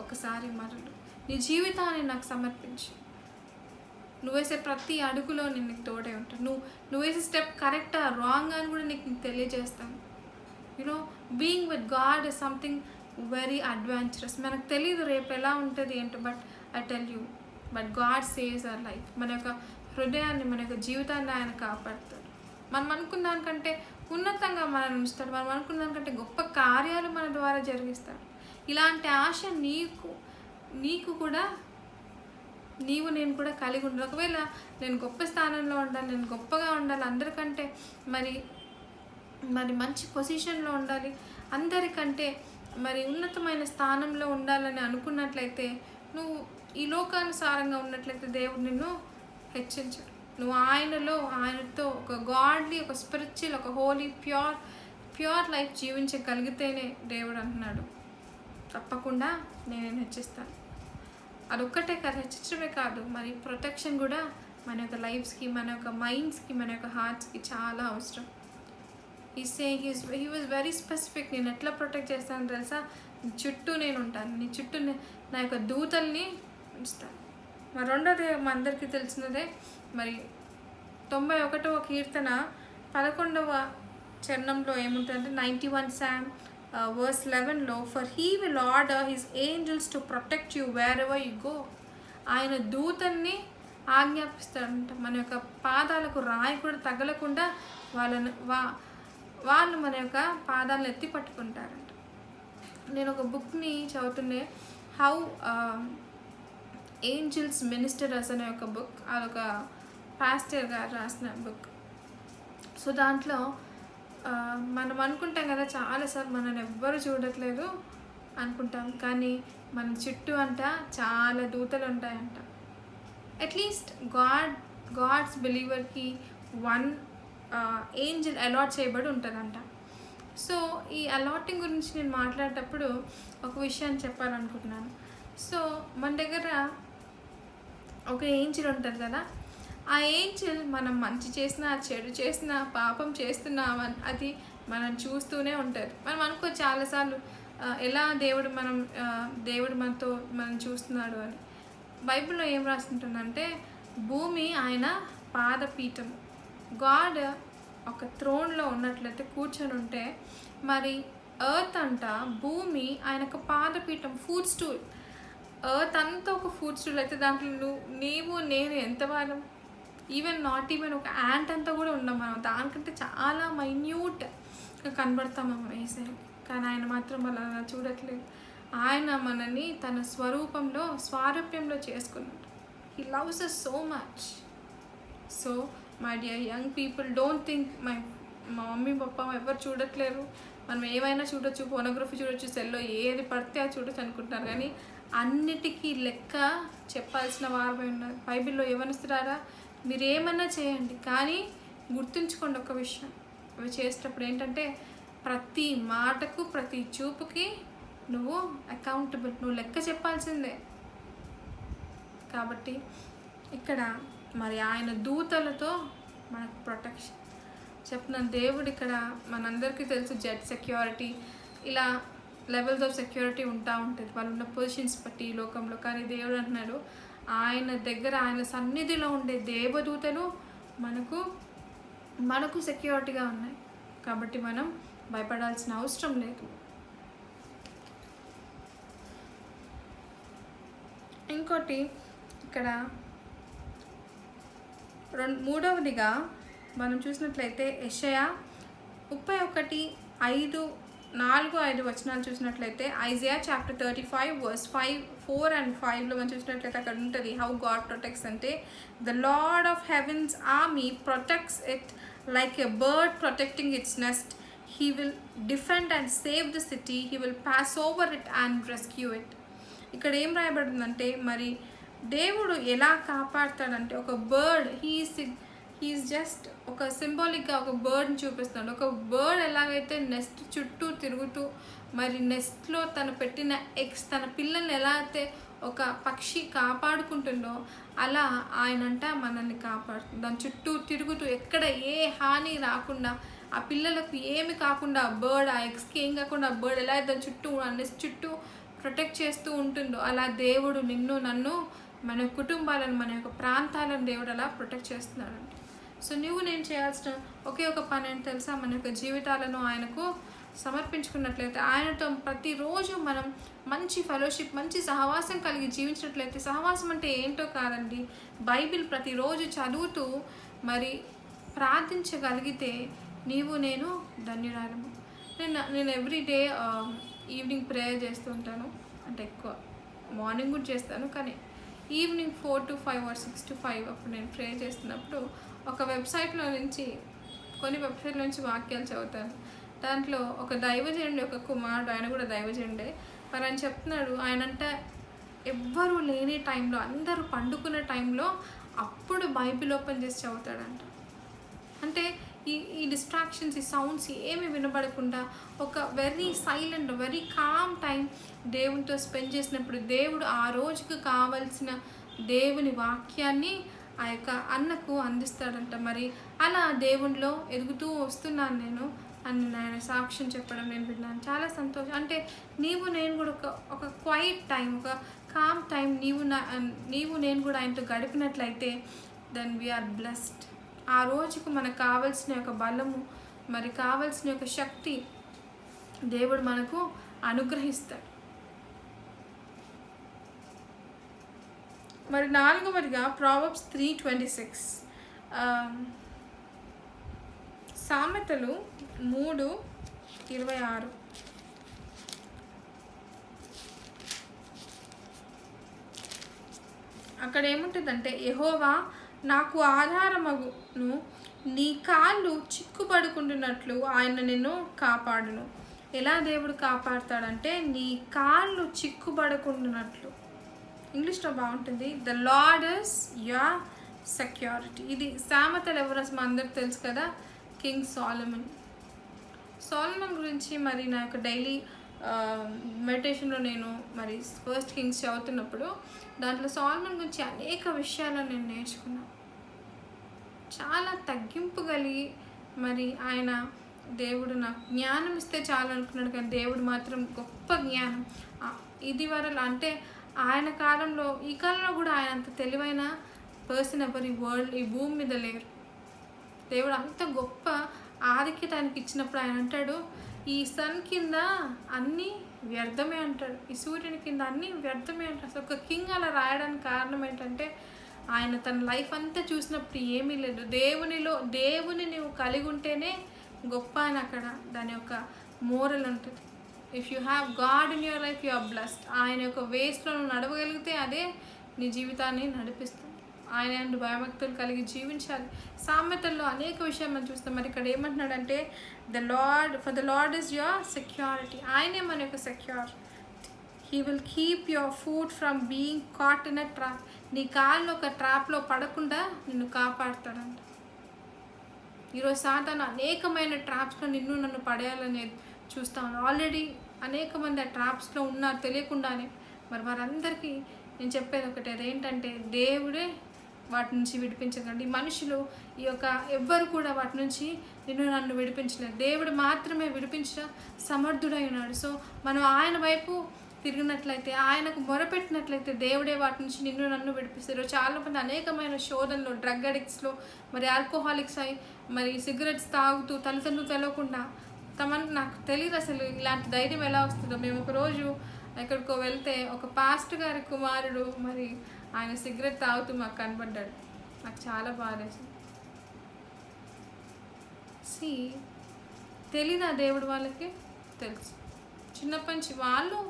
ఒకసారి మరలు, నీ జీవితాన్ని నాకు సమర్పించు. నువ్వు వేసే ప్రతి అడుగులో నేను నీకు తోడే ఉంటాను. నువ్వు వేసే స్టెప్ కరెక్టా రాంగ్ అని కూడా నీకు తెలియజేస్తాను. You know, being with God is something very adventurous. మనకు తెలియదు రేపు ఎలా ఉంటుంది ఏంటో, but I tell you, but God saves our life. మన యొక్క హృదయాన్ని, మన యొక్క జీవితాన్ని ఆయన కాపాడుతాడు. మనం అనుకున్న దానికంటే ఉన్నతంగా మనల్ని ఉంచుతాడు. మనం అనుకున్న దానికంటే గొప్ప కార్యాలు మన ద్వారా జరిగిస్తాడు. ఇలాంటి ఆశ నీకు కూడా, నేను కూడా కలిగి ఉండాలి. ఒకవేళ నేను గొప్ప స్థానంలో ఉండాలి, నేను గొప్పగా ఉండాలి, అందరికంటే మరి మంచి పొజిషన్లో ఉండాలి, అందరికంటే మరి ఉన్నతమైన స్థానంలో ఉండాలని అనుకున్నట్లయితే, నువ్వు ఈ లోకానుసారంగా ఉన్నట్లయితే దేవుడు నిన్ను హెచ్చించడు. నువ్వు ఆయనతో ఒక గాడ్లీ, ఒక స్పిరిచువల్, ఒక హోలీ, ప్యూర్ లైఫ్ జీవించగలిగితేనే దేవుడు అంటున్నాడు, తప్పకుండా నేను హెచ్చిస్తాను. అదొక్కటే కాదు, హెచ్చించడమే కాదు, మరి ప్రొటెక్షన్ కూడా మన యొక్క లైఫ్స్కి, మన యొక్క మైండ్స్కి, మన యొక్క హార్ట్స్కి చాలా అవసరం. He was very specific. నేను ఎట్లా ప్రొటెక్ట్ చేస్తాను తెలుసా? నీ చుట్టూ నేను ఉంటాను, నీ చుట్టూ నా యొక్క దూతల్ని ఉంచుతాను. మరి రెండోది మా అందరికీ తెలిసినదే, మరి 91వ కీర్తన 11వ చరణంలో ఏముంటుందంటే 91 Psalm verse 11లో, for he will order his angels to protect you wherever you go. ఆయన దూతల్ని ఆజ్ఞాపిస్తాడంట. మన యొక్క పాదాలకు రాయి కూడా తగలకుండా వాళ్ళు మన యొక్క పాదాలను ఎత్తి పట్టుకుంటారంట. నేను ఒక బుక్ని చదువుతుండే, హౌ ఏంజల్స్ మినిస్టర్స్ అనే ఒక బుక్. అదొక పాస్టర్ గారు రాసిన బుక్. సో దాంట్లో మనం అనుకుంటాం కదా, చాలాసార్లు మనల్ని ఎవ్వరు చూడట్లేదు అనుకుంటాం, కానీ మన చుట్టూ అంట చాలా దూతలు ఉంటాయంట. అట్లీస్ట్ గాడ్స్ బిలీవర్కి 1 ఏంజల్ అలాట్ చేయబడి ఉంటుందంట. సో ఈ అలాటింగ్ గురించి నేను మాట్లాడేటప్పుడు ఒక విషయాన్ని చెప్పాలనుకుంటున్నాను. సో మన దగ్గర ఒక ఏంజల్ ఉంటుంది కదా, ఆ ఏంజల్ మనం మంచి చేసినా, చెడు చేసినా, పాపం చేస్తున్నామని అది మనం చూస్తూనే ఉంటుంది. మనం అనుకో చాలాసార్లు ఎలా దేవుడు మనం చూస్తున్నాడు అని. బైబిల్లో ఏం రాస్తుంటుందంటే, భూమి ఆయన పాదపీఠం. గాడ్ ఒక థ్రోన్లో ఉన్నట్లయితే, కూర్చొని ఉంటే, మరి ఎర్త్ అంట, భూమి ఆయన ఒక పాదపీఠం, ఫుడ్ స్టూల్. ఎర్త్ అంతా ఒక ఫుడ్ స్టూల్ అయితే, దాంట్లో నేను ఎంత వారం, నాట్ ఈవెన్ ఒక యాంట్ అంతా కూడా ఉన్నాం మనం. దానికంటే చాలా మైన్యూట్గా కనబడతాం మనం వేసే. కానీ ఆయన మాత్రం అలా చూడట్లేదు. ఆయన మనని తన స్వారూప్యంలో చేసుకున్నాడు. He loves us so much. So my dear young people, don't think మా మమ్మీ పప్ప ఎవరు చూడట్లేరు, మనం ఏమైనా చూడొచ్చు, ఫోనోగ్రఫీ చూడొచ్చు, సెల్లో ఏది పడితే అది చూడొచ్చు అనుకుంటున్నారు. కానీ అన్నిటికీ లెక్క చెప్పాల్సిన వారమై ఉన్నారు. బైబిల్లో యవనస్తులారా, మీరు ఏమన్నా చేయండి, కానీ గుర్తుంచుకోండి ఒక విషయం, అవి చేసేటప్పుడు ఏంటంటే ప్రతి మాటకు ప్రతి చూపుకి నువ్వు అకౌంటబుల్, నువ్వు లెక్క చెప్పాల్సిందే. కాబట్టి ఇక్కడ మరి ఆయన దూతలతో మనకు ప్రొటెక్షన్ చెప్పిన దేవుడు. ఇక్కడ మనందరికీ తెలుసు జెట్ సెక్యూరిటీ, ఇలా లెవెల్స్ ఆఫ్ సెక్యూరిటీ ఉంటుంది వాళ్ళు ఉన్న పొజిషన్స్ బట్టి ఈ లోకంలో. కానీ దేవుడు అంటున్నాడు, ఆయన దగ్గర ఆయన సన్నిధిలో ఉండే దేవదూతలు మనకు సెక్యూరిటీగా ఉన్నాయి. కాబట్టి మనం భయపడాల్సిన అవసరం లేదు. ఇంకోటి ఇక్కడ మూడవదిగా మనం చూసినట్లయితే యెషయా 31:4-5 వచనాలు చూసినట్లయితే, ఐజియా చాప్టర్ 35 వర్స్ 4 and 5లో మనం చూసినట్లయితే అక్కడ ఉంటుంది హౌ గాడ్ ప్రొటెక్ట్స్ అంటే, the Lord of heavens army protects it like a bird protecting its nest. He will defend and save the city, he will pass over it and rescue it. ఇక్కడ ఏం రాయబడిందంటే, మరి దేవుడు ఎలా కాపాడుతాడంటే, ఒక bird, he's just ఒక సింబాలిక్గా ఒక బర్డ్ని చూపిస్తున్నాడు. ఒక బర్డ్ ఎలాగైతే నెస్ట్ చుట్టూ తిరుగుతూ మరి నెస్ట్లో తను పెట్టిన ఎగ్స్, తన పిల్లల్ని ఎలా అయితే ఒక పక్షి కాపాడుకుంటుందో, అలా ఆయనంట మనల్ని కాపాడుతుంది. దాని చుట్టూ తిరుగుతూ ఎక్కడ ఏ హాని రాకుండా, ఆ పిల్లలకు ఏమి కాకుండా, బర్డ్ ఆ ఎగ్స్కి ఏం కాకుండా బర్డ్ ఎలా అయితే దాని చుట్టూ ఆ నెస్ట్ చుట్టూ ప్రొటెక్ట్ చేస్తూ ఉంటుందో, అలా దేవుడు నన్ను, మన కుటుంబాలను, మన యొక్క ప్రాంతాలను దేవుడు అలా ప్రొటెక్ట్ చేస్తున్నాడంట. సో నేను చేయాల్సిన ఒకే ఒక పని ఏంటి తెలుసా? మన యొక్క జీవితాలను ఆయనకు సమర్పించుకున్నట్లయితే, ఆయనతో ప్రతిరోజు మనం మంచి ఫెలోషిప్, మంచి సహవాసం కలిగి జీవించినట్లయితే, సహవాసం అంటే ఏంటో కాదండి, బైబిల్ ప్రతిరోజు చదువుతూ మరి ప్రార్థించగలిగితే నేను ధన్యురాలము. నేను ఎవ్రీడే ఈవినింగ్ ప్రేయర్ చేస్తూ ఉంటాను. అంటే ఎక్కువ మార్నింగ్ కూడా చేస్తాను, కానీ ఈవినింగ్ 4 to 5 or 6 to 5 అప్పుడు నేను ప్రేయర్ చేస్తున్నప్పుడు ఒక కొన్ని వెబ్సైట్ల నుంచి వాక్యాలు చదువుతాను. దాంట్లో ఒక దైవజనుడి ఒక కుమారుడు, ఆయన కూడా దైవజనుడే, మరి ఆయన చెప్తున్నాడు, ఆయనంట ఎవ్వరూ లేని టైంలో, అందరూ పండుకునే టైంలో అప్పుడు బైబిల్ ఓపెన్ చేసి చదువుతాడంట. అంటే ఈ డిస్ట్రాక్షన్స్, ఈ సౌండ్స్ ఏమి వినబడకుండా ఒక very silent, very calm time దేవునితో స్పెండ్ చేసినప్పుడు దేవుడు ఆ రోజుకు కావలసిన దేవుని వాక్యాన్ని ఆ యొక్క అన్నకు అందిస్తాడంట. మరి అలా దేవునిలో ఎదుగుతూ వస్తున్నాను నేను అని ఆయన సాక్ష్యం చెప్పడం నేను విన్నాను. చాలా సంతోషం. అంటే నేను కూడా ఒక క్వైట్ టైం, ఒక కామ్ టైం నేను కూడా ఆయనతో గడిపినట్లయితే దెన్ వీఆర్ బ్లెస్డ్. ఆ రోజుకు మనకు కావాల్సిన యొక్క బలము, మరి కావాల్సిన యొక్క శక్తి దేవుడు మనకు అనుగ్రహిస్తాడు. మరి 4వదిగా Proverbs 3:26, సామెతలు 3:26. అక్కడ ఏముంటుందంటే, యెహోవా నాకు ఆధారమగును, నీ కాళ్ళు చిక్కుపడుకుంటున్నట్లు ఆయన నిన్ను కాపాడును. ఎలా దేవుడు కాపాడుతాడంటే, నీ కాళ్ళు చిక్కుపడకుండానట్లు. ఇంగ్లీష్లో బాగుంటుంది, the Lord is your security. ఇది సామెతలు ఎవరు మా అందరికి తెలుసు కదా, కింగ్ సోలమన్ గురించి మరి నా యొక్క డైలీ మెడిటేషన్లో నేను మరి 1 Kings చదువుతున్నప్పుడు దాంట్లో సోలమన్ గురించి అనేక విషయాలను నేను నేర్చుకున్నాను. చాలా తగ్గింపు కలిగి మరి ఆయన దేవుడు నాకు జ్ఞానం ఇస్తే చాలు అనుకున్నాడు, కానీ దేవుడు మాత్రం గొప్ప జ్ఞానం. ఇది వరకు అంటే ఆయన కాలంలో, ఈ కాలంలో కూడా ఆయన అంత తెలివైన పర్సన్ ఎవరు ఈ భూమి మీద లేరు. దేవుడు అంత గొప్ప ఆధిక్యత ఆయనకి ఇచ్చినప్పుడు ఆయన అంటాడు, ఈ సన్ కింద అన్నీ వ్యర్థమే అంటాడు, ఈ సూర్యుని కింద అన్నీ వ్యర్థమే అంటాడు. అసలు ఒక కింగ్ అలా రాయడానికి కారణం ఏంటంటే, ఆయన తన లైఫ్ అంతా చూసినప్పుడు ఏమీ లేదు, దేవుని నువ్వు కలిగి ఉంటేనే గొప్ప అని అక్కడ దాని యొక్క మోరల్ ఉంటుంది. If you have God in your life you are blessed. ఆయన యొక్క వేస్లో నువ్వు నడవగలిగితే అదే నీ జీవితాన్ని నడిపిస్తుంది. ఆయన యందు భయభక్తులు కలిగి జీవించాలి. సామెతల్లో అనేక విషయాలు మనం చూస్తాం. మరి ఇక్కడ ఏమంటున్నాడంటే for the Lord is your security. ఆయనే మన యొక్క secure. He will keep your foot from being caught in a trap. నీ కాళ్ళు ఒక ట్రాప్లో పడకుండా నిన్ను కాపాడుతాడంట. ఈరోజు సాతాను అనేకమైన ట్రాప్స్లో నిన్ను నన్ను పడేయాలనేది చూస్తాను. ఆల్రెడీ అనేక మంది ఆ ట్రాప్స్లో ఉన్నారు తెలియకుండానే. మరి వారందరికీ నేను చెప్పేది ఒకటి, అదేంటంటే దేవుడే వాటి నుంచి విడిపించకండి. మనుషులు ఎవ్వరు కూడా వాటి నుంచి నిన్ను నన్ను విడిపించలేదు. దేవుడు మాత్రమే విడిపించ సమర్థుడై ఉన్నాడు. సో మనం ఆయన వైపు తిరిగినట్లయితే, ఆయనకు మొరపెట్టినట్లయితే దేవుడే వాటి నుంచి నిన్ను నన్ను విడిపిస్తారు. చాలామంది అనేకమైన శోధనలో, డ్రగ్ అడిక్ట్స్లో, మరి ఆల్కహాలిక్స్ అయి, మరి సిగరెట్స్ తాగుతూ తల్లిదండ్రులు తెలియకుండా నాకు తెలియదు అసలు ఇలాంటి ధైర్యం ఎలా వస్తుందో. మేము ఒకరోజు ఎక్కడికో వెళ్తే ఒక పాస్టర్ గారి కుమారుడు మరి ఆయన సిగరెట్ తాగుతూ మాకు కనబడ్డాడు. నాకు చాలా బాధేసింది. తెలీదా దేవుడు వాళ్ళకి? తెలుసు. చిన్నప్పటి నుంచి వాళ్ళు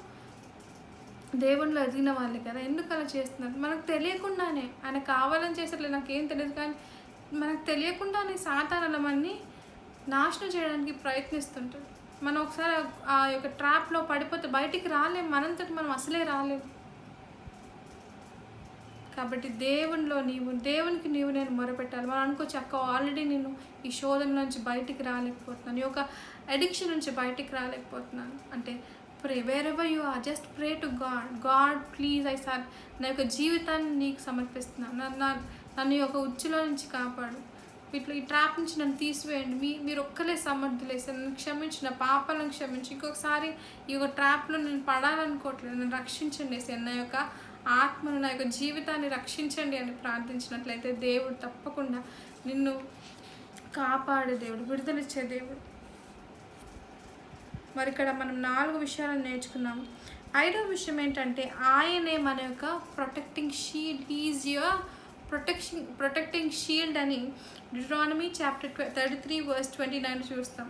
దేవుళ్ళు ఎదిగిన వాళ్ళే కదా, ఎందుకు అలా చేస్తున్నారు? మనకు తెలియకుండానే ఆయన కావాలని చేసేట్లేదు, నాకేం తెలియదు. కానీ మనకు తెలియకుండానే సాతాను మనని నాశనం చేయడానికి ప్రయత్నిస్తుంటాడు. మనం ఒకసారి ఆ యొక్క ట్రాప్లో పడిపోతే బయటికి రాలేము, మనంతటి మనం అసలే రాలేము. కాబట్టి దేవునికి నేను మొరపెట్టాలి. మనం అనుకోవచ్చు, అక్క ఆల్రెడీ నేను ఈ శోధన నుంచి బయటికి రాలేకపోతున్నాను, ఈ యొక్క అడిక్షన్ నుంచి బయటికి రాలేకపోతున్నాను అంటే pray wherever you are, just pray to God please నా యొక్క జీవితాన్ని నీకు సమర్పిస్తున్నాను. నన్ను ఈ యొక్క ఉచ్చులో నుంచి కాపాడు, ఈ ట్రాప్ నుంచి నన్ను తీసివేయండి. మీరు ఒక్కలే సమర్థులేసి నన్ను క్షమించి, నా పాపాలను క్షమించి, ఇంకొకసారి ఈ యొక్క ట్రాప్లో నేను పడాలనుకోవట్లేదు, నన్ను రక్షించండి, నా యొక్క ఆత్మను, నా యొక్క జీవితాన్ని రక్షించండి అని ప్రార్థించినట్లయితే దేవుడు తప్పకుండా నిన్ను కాపాడే దేవుడు, విడుదలిచ్చే దేవుడు. మరి ఇక్కడ మనం 4 విషయాలను నేర్చుకున్నాము. 5వ విషయం ఏంటంటే ఆయనే మన యొక్క protecting shield. Is your protecting shield అని డ్యూటరానమీ చాప్టర్ 33 verse 29 చూస్తాం.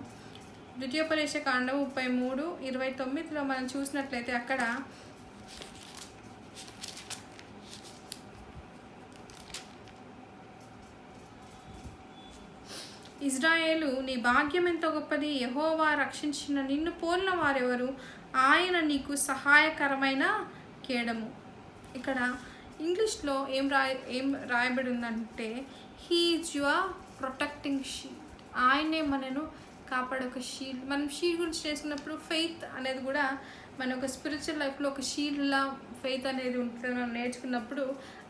ద్వితీయోపదేశ కాండం 33:29 మనం చూసినట్లయితే అక్కడ ఇజ్రాయేలు, నీ భాగ్యం ఎంత గొప్పది, యెహోవా రక్షించిన నిన్ను పోలిన వారెవరు, ఆయన నీకు సహాయకరమైన కేడము. ఇక్కడ ఇంగ్లీష్లో ఏం రాయబడి ఉందంటే he is your protecting shield. ఆయనే మనను కాపాడే ఒక షీల్డ్. మనం షీల్డ్ గురించి చేసుకున్నప్పుడు ఫెయిత్ అనేది కూడా మన ఒక స్పిరిచువల్ లైఫ్లో ఒక షీల్డ్లా ఫెయిత్ అనేది ఉంటుంది. మనం నేర్చుకున్నప్పుడు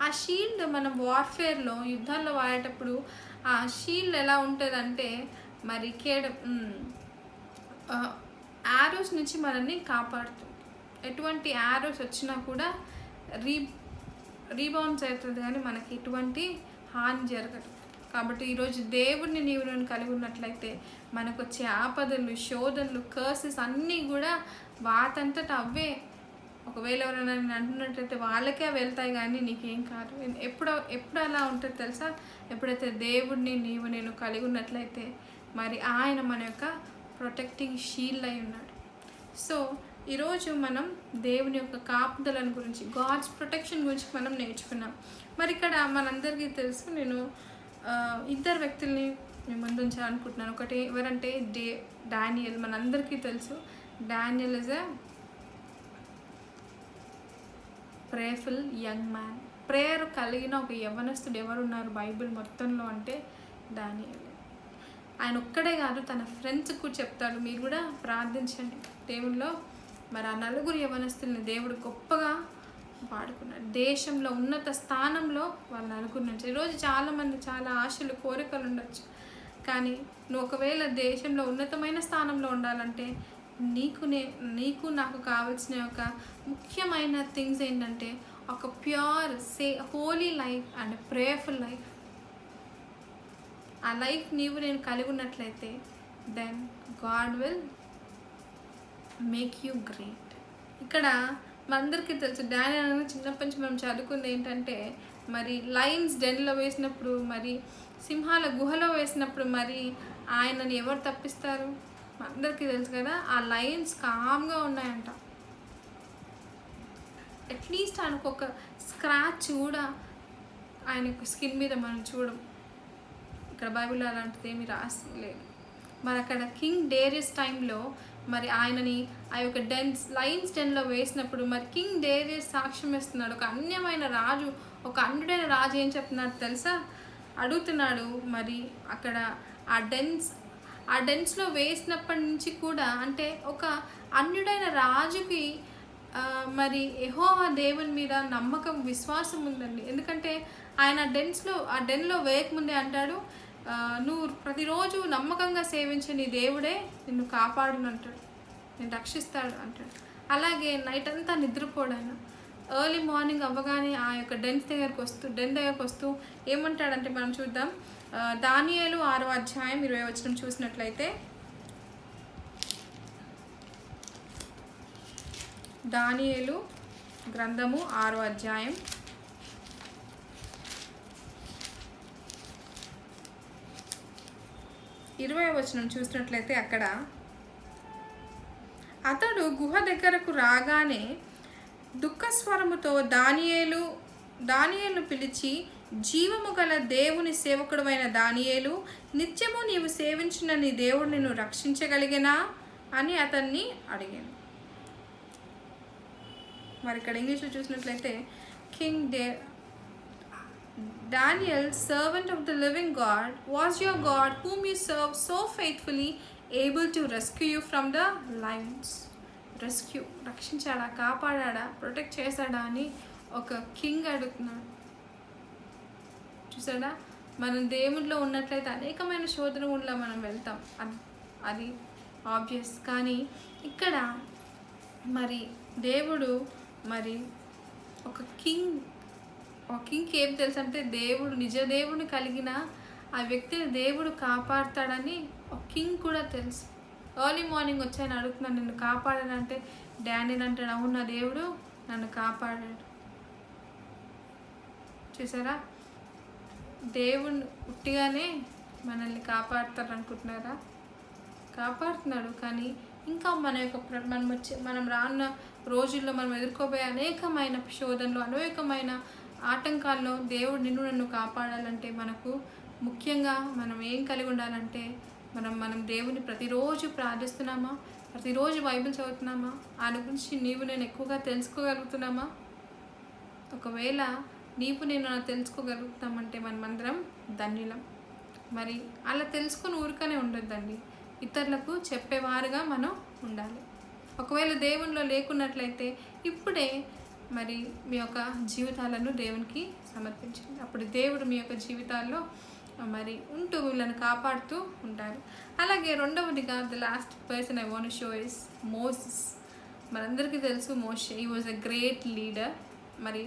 ఆ షీల్డ్ మనం వార్ఫేర్లో, యుద్ధాల్లో వాడేటప్పుడు ఆ షీల్డ్ ఎలా ఉంటుందంటే మరి యారోస్ నుంచి మనల్ని కాపాడుతుంది. ఎటువంటి యారోస్ వచ్చినా కూడా రీబౌన్స్ అవుతుంది, కానీ మనకి ఎటువంటి హాని జరగదు. కాబట్టి ఈరోజు దేవుడిని నీవు కలిగి ఉన్నట్లయితే మనకు వచ్చే ఆపదలు, శోధనలు, కర్సెస్ అన్నీ కూడా వాటంతట అవే. ఒకవేళ ఎవరైనా నేను అంటున్నట్లయితే వాళ్ళకే వెళ్తాయి, కానీ నీకేం కాదు. ఎప్పుడు అలా ఉంటుంది తెలుసా? ఎప్పుడైతే దేవుడిని నేను కలిగి ఉన్నట్లయితే మరి ఆయన మన యొక్క ప్రొటెక్టింగ్ షీల్డ్ అయి ఉన్నాడు. సో ఈరోజు మనం దేవుని యొక్క కాపుదలను గురించి, గాడ్స్ ప్రొటెక్షన్ గురించి మనం నేర్చుకున్నాం. మరి ఇక్కడ మనందరికీ తెలుసు, నేను 2 వ్యక్తుల్ని మేము ముందు ఉంచాలనుకుంటున్నాను. ఒకటి ఎవరంటే డానియల్. మనందరికీ తెలుసు Daniel is a prayerful young man. Prayer కలిగిన ఒక యవ్వనస్తుడు ఎవరున్నారు బైబిల్ మొత్తంలో అంటే డానియల్. ఆయన ఒక్కడే కాదు, తన ఫ్రెండ్స్కి కూడా చెప్తాడు, మీరు కూడా ప్రార్థించండి దేవుల్లో. మరి ఆ 4 యవ్వనస్తుల్ని దేవుడు గొప్పగా వాడుకున్నాడు. దేశంలో ఉన్నత స్థానంలో వాళ్ళ 4 నుంచి. ఈరోజు చాలామంది చాలా ఆశలు, కోరికలు ఉండొచ్చు, కానీ నువ్వు ఒకవేళ దేశంలో ఉన్నతమైన స్థానంలో ఉండాలంటే నీకు నాకు కావాల్సిన ఒక ముఖ్యమైన థింగ్స్ ఏంటంటే ఒక pure holy life and prayerful life. ఆ లైఫ్ నేను కలిగి ఉన్నట్లయితే then God will make you great. ఇక్కడ మనందరికీ తెలుసు డానియల్ చిన్నప్పటి నుంచి మనం చదువుకుంది ఏంటంటే మరి లయన్స్ డెన్లో వేసినప్పుడు, మరి సింహాల గుహలో వేసినప్పుడు మరి ఆయనని ఎవరు తప్పిస్తారు? అందరికీ తెలుసు కదా, ఆ లయన్స్ కామ్గా ఉన్నాయంట. అట్లీస్ట్ ఆయనకు ఒక స్క్రాచ్ కూడా ఆయన యొక్క స్కిన్ మీద మనం చూడం. ఇక్కడ బైబిల్లో అలాంటిది ఏమీ రాసలేదు. మరి అక్కడ కింగ్ డేరియస్ టైంలో మరి ఆయనని ఆ యొక్క లైన్స్ డెన్లో వేసినప్పుడు మరి కింగ్ డేరియస్ సాక్ష్యం ఇస్తున్నాడు. ఒక అన్యమైన రాజు, ఒక అన్యుడైన రాజు ఏం చెప్తున్నాడు తెలుసా? అడుగుతున్నాడు మరి అక్కడ ఆ డెన్స్లో వేసినప్పటి నుంచి కూడా, అంటే ఒక అన్యుడైన రాజుకి మరి యెహోవా దేవుని మీద నమ్మకం, విశ్వాసం ఉందండి. ఎందుకంటే ఆయన ఆ డెన్లో వేయకముందే అంటాడు, నువ్వు ప్రతిరోజు నమ్మకంగా సేవించే నీ దేవుడే నిన్ను కాపాడును అంటాడు, నేను రక్షిస్తాడు అంటాడు. అలాగే నైట్ అంతా నిద్రపోడు ఆయన. ఎర్లీ మార్నింగ్ అవ్వగానే ఆ యొక్క డెన్ దగ్గరకు వస్తూ ఏమంటాడంటే మనం చూద్దాం. దానియేలు 6వ అధ్యాయం 20వ వచనం చూసినట్లయితే, దానియేలు గ్రంథము 6వ అధ్యాయం 20వ వచనం చూసినట్లయితే అక్కడ, అతడు గుహ దగ్గరకు రాగానే దుఃఖస్వరముతో దానియేలు పిలిచి, జీవము గల దేవుని సేవకుడైన దానియేలు, నిత్యము నీవు సేవించిన నీ దేవుడు నిన్ను రక్షించగలిగేనా అని అతన్ని అడిగాను. మరి ఇక్కడ ఇంగ్లీష్లో చూసినట్లయితే, Daniel, servant of the living God, was your God whom you serve so faithfully able to rescue you from the lions? రక్షించాడా, కాపాడా, ప్రొటెక్ట్ చేశాడా అని ఒక కింగ్ అడుగుతున్నాడు. చూసాడా? మనం దేవుడిలో ఉన్నట్లయితే అనేకమైన శోధనలో మనం వెళ్తాం, అది ఆబ్వియస్. కానీ ఇక్కడ మరి దేవుడు మరి ఒక కింగ్కి ఏం తెలుసు అంటే, నిజ దేవుడిని కలిగిన ఆ వ్యక్తిని దేవుడు కాపాడుతాడని ఒక కింగ్ కూడా తెలుసు. ఎర్లీ మార్నింగ్ వచ్చి ఆయన అడుగుతున్నాను, నిన్ను కాపాడానంటే డానియల్ అంటాడు, అవును నా దేవుడు నన్ను కాపాడాడు. చూసారా? దేవుడు ఉట్టిగానే మనల్ని కాపాడుతాడు అనుకుంటున్నారా? కాపాడుతున్నాడు. కానీ ఇంకా మనం రానున్న రోజుల్లో మనం ఎదుర్కోబోయే అనేకమైన శోధనలు, అనేకమైన ఆటంకాల్లో దేవుడు నన్ను కాపాడాలంటే మనకు ముఖ్యంగా మనం ఏం కలిగి ఉండాలంటే, మనం దేవుని ప్రతిరోజు ప్రార్థిస్తున్నామా? ప్రతిరోజు బైబిల్ చదువుతున్నామా? ఆయన గురించి నేను ఎక్కువగా తెలుసుకోగలుగుతున్నామా? ఒకవేళ నేను తెలుసుకోగలుగుతామంటే మనమందరం ధన్యులం. మరి అలా తెలుసుకొని ఊరికనే ఉండొద్దండి, ఇతరులకు చెప్పేవారుగా మనం ఉండాలి. ఒకవేళ దేవునిలో లేకున్నట్లయితే ఇప్పుడే మరి మీ యొక్క జీవితాలను దేవునికి సమర్పించండి. అప్పుడు దేవుడు మీ యొక్క జీవితాల్లో మరి ఉంటూ వీళ్ళని కాపాడుతూ ఉంటారు. అలాగే రెండవదిగా, the last person I want to show is Moses. మనందరికీ తెలుసు మోషే, he was a great leader. మరి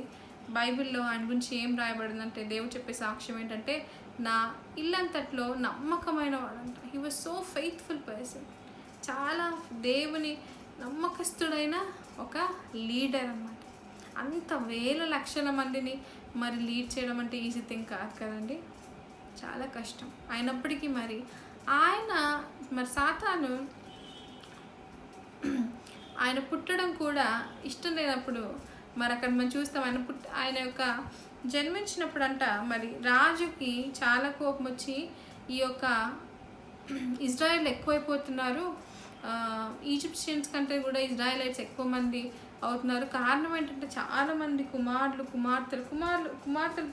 బైబిల్లో ఆయన గురించి ఏం రాయబడిందంటే, దేవుడు చెప్పే సాక్ష్యం ఏంటంటే, నా ఇల్లంతట్లో నమ్మకమైన వాడంట. He was so faithful person. చాలా దేవుని నమ్మకస్తుడైన ఒక లీడర్ అన్నమాట. అంత వేల లక్షల మందిని మరి లీడ్ చేయడం అంటే ఈజీ థింగ్ కాదు కదండి, చాలా కష్టం. అయినప్పటికీ మరి సాతాను ఆయన పుట్టడం కూడా ఇష్టం లేనప్పుడు మరి అక్కడ మనం చూస్తాం, ఆయన యొక్క జన్మించినప్పుడు అంట మరి రాజుకి చాలా కోపం వచ్చి, ఈ యొక్క ఇజ్రాయెల్ ఎక్కువైపోతున్నారు, ఈజిప్షియన్స్ కంటే కూడా ఇజ్రాయలైట్స్ ఎక్కువ మంది అవుతున్నారు. కారణం ఏంటంటే చాలామంది కుమార్తెలు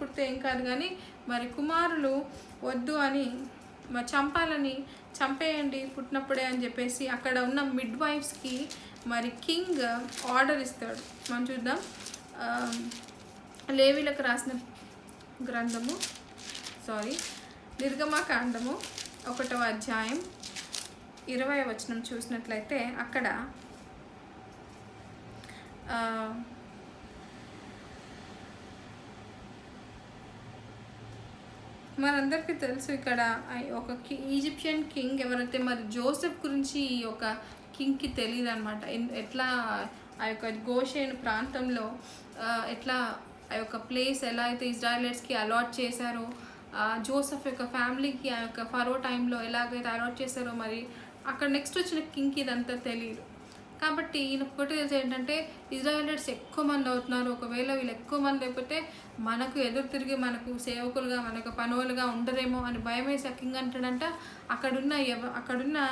పుడితే ఏం కాదు, కానీ మరి కుమారులు వద్దు అని చంపేయండి పుట్టినప్పుడే అని చెప్పేసి అక్కడ ఉన్న మిడ్ వైఫ్స్కి మరి కింగ్ ఆర్డర్ ఇస్తాడు. మనం చూద్దాం, లేవీలకు రాసిన గ్రంథము నిర్గమకాండము 1వ అధ్యాయం 20వ వచనం చూసినట్లయితే అక్కడ మనందరికీ తెలుసు, ఇక్కడ ఒక ఈజిప్షియన్ కింగ్ ఎవరైతే మరి జోసెఫ్ గురించి ఈ యొక్క కింగ్కి తెలియదు అనమాట. ఎట్లా ఆ యొక్క గోషేన్ ప్రాంతంలో ఎట్లా ఆ యొక్క ప్లేస్ ఎలా అయితే ఇజ్రాయలైట్స్కి అలాట్ చేశారో, జోసెఫ్ యొక్క ఫ్యామిలీకి ఆ యొక్క ఫరో టైంలో ఎలాగైతే అలాట్ చేశారో, మరి అక్కడ నెక్స్ట్ వచ్చిన కింగ్కి ఇదంతా తెలియదు. కాబట్టి ఈయన ఒకటి తెలిసి ఏంటంటే ఇజ్రాయెలైట్స్ ఎక్కువ మంది అవుతున్నారు, ఒకవేళ వీళ్ళు ఎక్కువ మంది అయిపోతే మనకు ఎదురు తిరిగి మనకు సేవకులుగా మనకు పనులుగా ఉండరేమో అని భయం వేసి కింగ్ అంటాడంట అక్కడున్న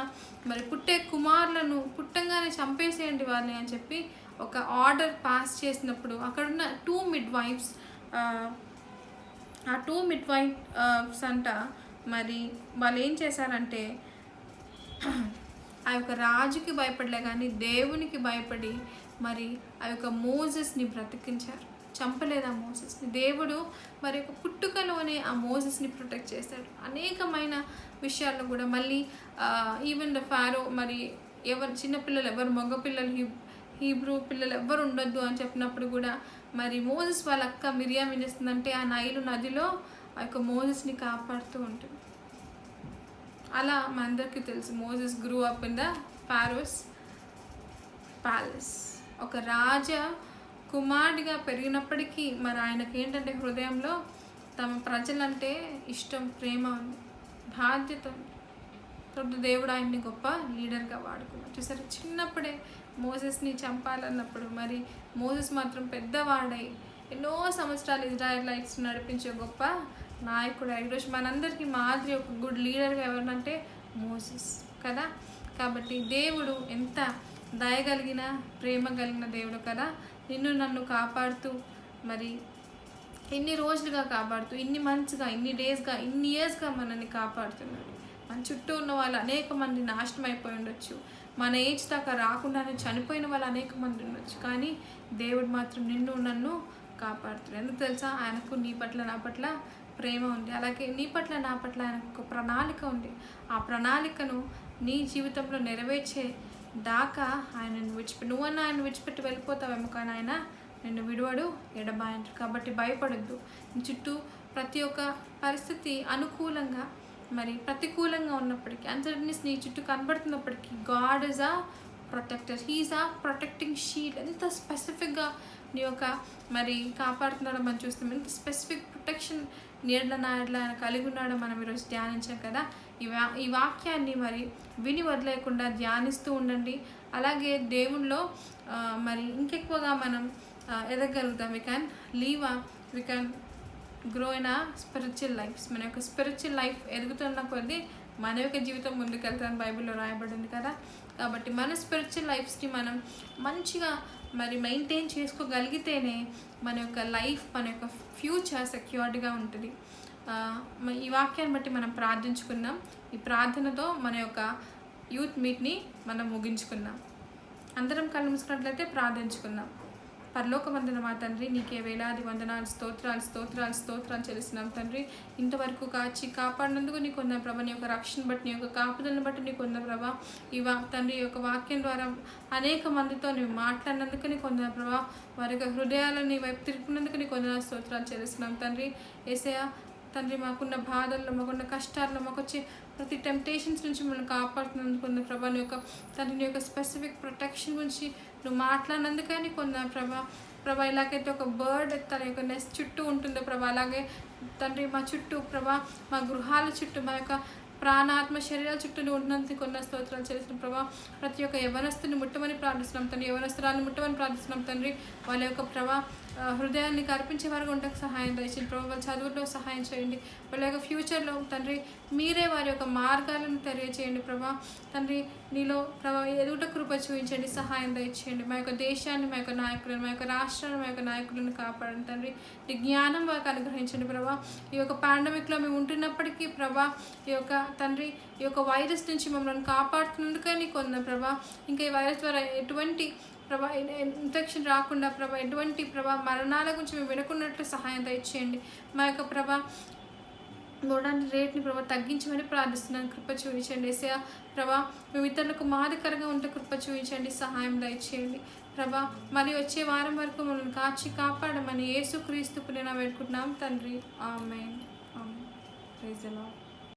మరి పుట్టే కుమారులను పుట్టంగానే చంపేసేయండి వారిని అని చెప్పి ఒక ఆర్డర్ పాస్ చేసినప్పుడు అక్కడున్న 2 midwives ఆ 2 midwives అంట మరి వాళ్ళు ఏం చేశారంటే ఆ యొక్క రాజుకి భయపడలే కానీ దేవునికి భయపడి మరి ఆ యొక్క మోసెస్ని బ్రతికించారు, చంపలేదు ఆ మోసెస్ని. దేవుడు మరి ఒక పుట్టుకలోనే ఆ మోసెస్ని ప్రొటెక్ట్ చేశాడు. అనేకమైన విషయాల్లో కూడా మళ్ళీ ఈవెన్ ద ఫారో మరి ఎవరు చిన్నపిల్లలు ఎవరు మగపిల్లలు హీబ్రూ పిల్లలు ఎవరు ఉండొద్దు అని చెప్పినప్పుడు కూడా మరి మోసెస్ వాళ్ళ అక్క మిరియాం ఏం చేస్తుందంటే ఆ నైలు నదిలో ఆ యొక్క మోసెస్ని కాపాడుతూ ఉంటుంది. అలా మనందరికీ తెలుసు Moses grew up in the Pharaoh's palace. ఒక రాజ కుమారుడిగా పెరిగినప్పటికీ మరి ఆయనకి ఏంటంటే హృదయంలో తమ ప్రజలంటే ఇష్టం, ప్రేమ ఉంది, బాధ్యత ఉంది. కాబట్టి దేవుడు ఆయన్ని గొప్ప లీడర్గా వాడుకున్నాడు. చూసారు, చిన్నప్పుడే మోసెస్ని చంపాలన్నప్పుడు మరి మోసెస్ మాత్రం పెద్దవాడై ఎన్నో సంవత్సరాలు ఇజ్రాయెలైట్స్ నడిపించే గొప్ప నాయకుడు. ఈరోజు మనందరికీ మాదిరి ఒక గుడ్ లీడర్గా ఎవరినంటే మోసెస్ కదా. కాబట్టి దేవుడు ఎంత దయగలిగిన ప్రేమ కలిగిన దేవుడు కదా, నిన్ను నన్ను కాపాడుతూ మరి ఇన్ని రోజులుగా కాపాడుతూ ఇన్ని మంత్స్గా ఇన్ని డేస్గా ఇన్ని ఇయర్స్గా మనల్ని కాపాడుతున్నాడు. మన చుట్టూ ఉన్న వాళ్ళు అనేక మంది నాశనం అయిపోయి ఉండొచ్చు, మన ఏజ్ దాకా రాకుండానే చనిపోయిన వాళ్ళు అనేక మంది ఉండొచ్చు, కానీ దేవుడు మాత్రం నిన్ను నన్ను కాపాడుతున్నాడు. ఎందుకు తెలుసా, ఆయనకు నీ పట్ల నా పట్ల ప్రేమ ఉంది, అలాగే నీ పట్ల నా పట్ల ఆయనకు ఒక ప్రణాళిక ఉంది. ఆ ప్రణాళికను నీ జీవితంలో నెరవేర్చే దాకా ఆయన నువ్వన్నా ఆయన విడిచిపెట్టి వెళ్ళిపోతావేమో, కానీ ఆయన నిన్ను విడువడు, ఎడబాయంటాడు. కాబట్టి భయపడొద్దు. నీ చుట్టూ ప్రతి ఒక్క పరిస్థితి అనుకూలంగా మరి ప్రతికూలంగా ఉన్నప్పటికీ, అన్సర్టనిటీస్ నీ చుట్టూ కనబడుతున్నప్పటికీ, గాడ్ ఈజ్ ఆ ప్రొటెక్టర్, హీఈస్ ఆ ప్రొటెక్టింగ్ షీల్డ్. ఎంత స్పెసిఫిక్గా నీ యొక్క మరి కాపాడుతున్నాడో మనం చూస్తాం, ఎంత స్పెసిఫిక్ ప్రొటెక్షన్ నీడల ఆయన కలిగి ఉన్నాడో మనం ఈరోజు ధ్యానించాం కదా. ఈ వాక్యాన్ని మరి విని వదిలేయకుండా ధ్యానిస్తూ ఉండండి. అలాగే దేవుణ్ణిలో మరి ఇంకెక్కువగా మనం ఎదగలుగుతాం. వి క్యాన్ గ్రో ఇన్ ఆ స్పిరిచువల్ లైఫ్స్. మన యొక్క స్పిరిచువల్ లైఫ్ ఎదుగుతున్న కొద్దీ మన యొక్క జీవితం ముందుకెళ్తామని బైబిల్లో రాయబడింది కదా. కాబట్టి మన స్పిరిచువల్ లైఫ్స్ని మనం మంచిగా మరి మెయింటైన్ చేసుకోగలిగితేనే మన యొక్క లైఫ్, మన యొక్క ఫ్యూచర్ సెక్యూర్డ్గా ఉంటుంది. ఈ వాక్యాన్ని బట్టి మనం ప్రార్థించుకున్నాం. ఈ ప్రార్థనతో మన యొక్క యూత్ మీట్ని మనం ముగించుకున్నాం. అందరం కళ్ళు మూసుకున్నట్లయితే ప్రార్థించుకున్నాం. పరలోకమందున మా తండ్రి, నీకే వేలాది వందనాలు, స్తోత్రాలు చెల్లిస్తున్నాం తండ్రి. ఇంతవరకు కాపాడినందుకు నీకు ఉన్న ప్రభ, నీ యొక్క రక్షణ బట్టి, నీ యొక్క కాపుదలను బట్టి నీకు ఉన్న ప్రభ. తండ్రి యొక్క వాక్యం ద్వారా అనేక మందితో నీవు మాట్లాడినందుకు నీకు ఉన్న ప్రభ, వారి యొక్క హృదయాలని వైపు తిరుగుతున్నందుకు నీకు వందనాలు, స్తోత్రాలు చెల్లిస్తున్నాం తండ్రి. యేసయ్యా తండ్రి, మాకున్న బాధల్లో, మాకున్న కష్టాల్లో, మాకు వచ్చే ప్రతి టెంప్టేషన్స్ నుంచి మనం కాపాడుతున్నందుకున్న ప్రభా, నీ యొక్క తండ్రి నీ యొక్క స్పెసిఫిక్ ప్రొటెక్షన్ గురించి నువ్వు మాట్లాడినందుకే నీకు ఉన్న ప్రభా. ఇలాగైతే ఒక బర్డ్ తన యొక్క నెస్ట్ చుట్టూ ఉంటుందో ప్రభా, అలాగే తండ్రి మా చుట్టూ ప్రభా, మా గృహాల చుట్టూ, మా యొక్క ప్రాణాత్మ శరీరాల చుట్టూ ఉన్నందుకు కొన్న స్తోత్రాలు చేసిన ప్రభా. ప్రతి ఒక్క యవనస్తుని ముట్టమని ప్రార్థిస్తున్నాం తండ్రి, యవనస్తురాన్ని ముట్టమని ప్రార్థిస్తున్నాం తండ్రి. వాళ్ళ యొక్క ప్రభా హృదయాన్ని కల్పించే వరకు ఉండకు సహాయం దయచేయండి ప్రభావ. వాళ్ళ చదువులో సహాయం చేయండి. వాళ్ళ యొక్క ఫ్యూచర్లో తండ్రి మీరే వారి యొక్క మార్గాలను తెలియచేయండి ప్రభా. తండ్రి నీలో ప్రభా ఎదుట కృప చూపించండి, సహాయం దయచేయండి. మా యొక్క దేశాన్ని, మా యొక్క నాయకులను, మా యొక్క రాష్ట్రాన్ని, మా యొక్క నాయకులను కాపాడండి తండ్రి. నీ జ్ఞానం వారికి అనుగ్రహించండి ప్రభా. ఈ యొక్క పాండమిక్లో మేము ఉంటున్నప్పటికీ ప్రభా, ఈ యొక్క తండ్రి ఈ యొక్క వైరస్ నుంచి మమ్మల్ని కాపాడుతున్నందుకే నీకు వందన ప్రభా. ఇంకా ఈ వైరస్ ద్వారా ఎటువంటి ప్రభా ఇన్ఫెక్షన్ రాకుండా ప్రభా, ఎటువంటి ప్రభా మరణాల గురించి మేము వినకున్నట్లు సహాయం దయచేయండి. మా యొక్క ప్రభా గోడాన్ని రేట్ని ప్రభా తగ్గించమని ప్రార్థిస్తున్నాను, కృప చూపించండి. యేసయ్యా ప్రభా, మేము ఇతరులకు మాదిరికరంగా ఉంటే కృప చూపించండి, సహాయం దయచేయండి ప్రభా. మరి వచ్చే వారం వరకు మమ్మల్ని కాపాడమని యేసుక్రీస్తు పుణ్యాన వేడుకుంటున్నాం తండ్రి. ఆమేన్. Praise the lord.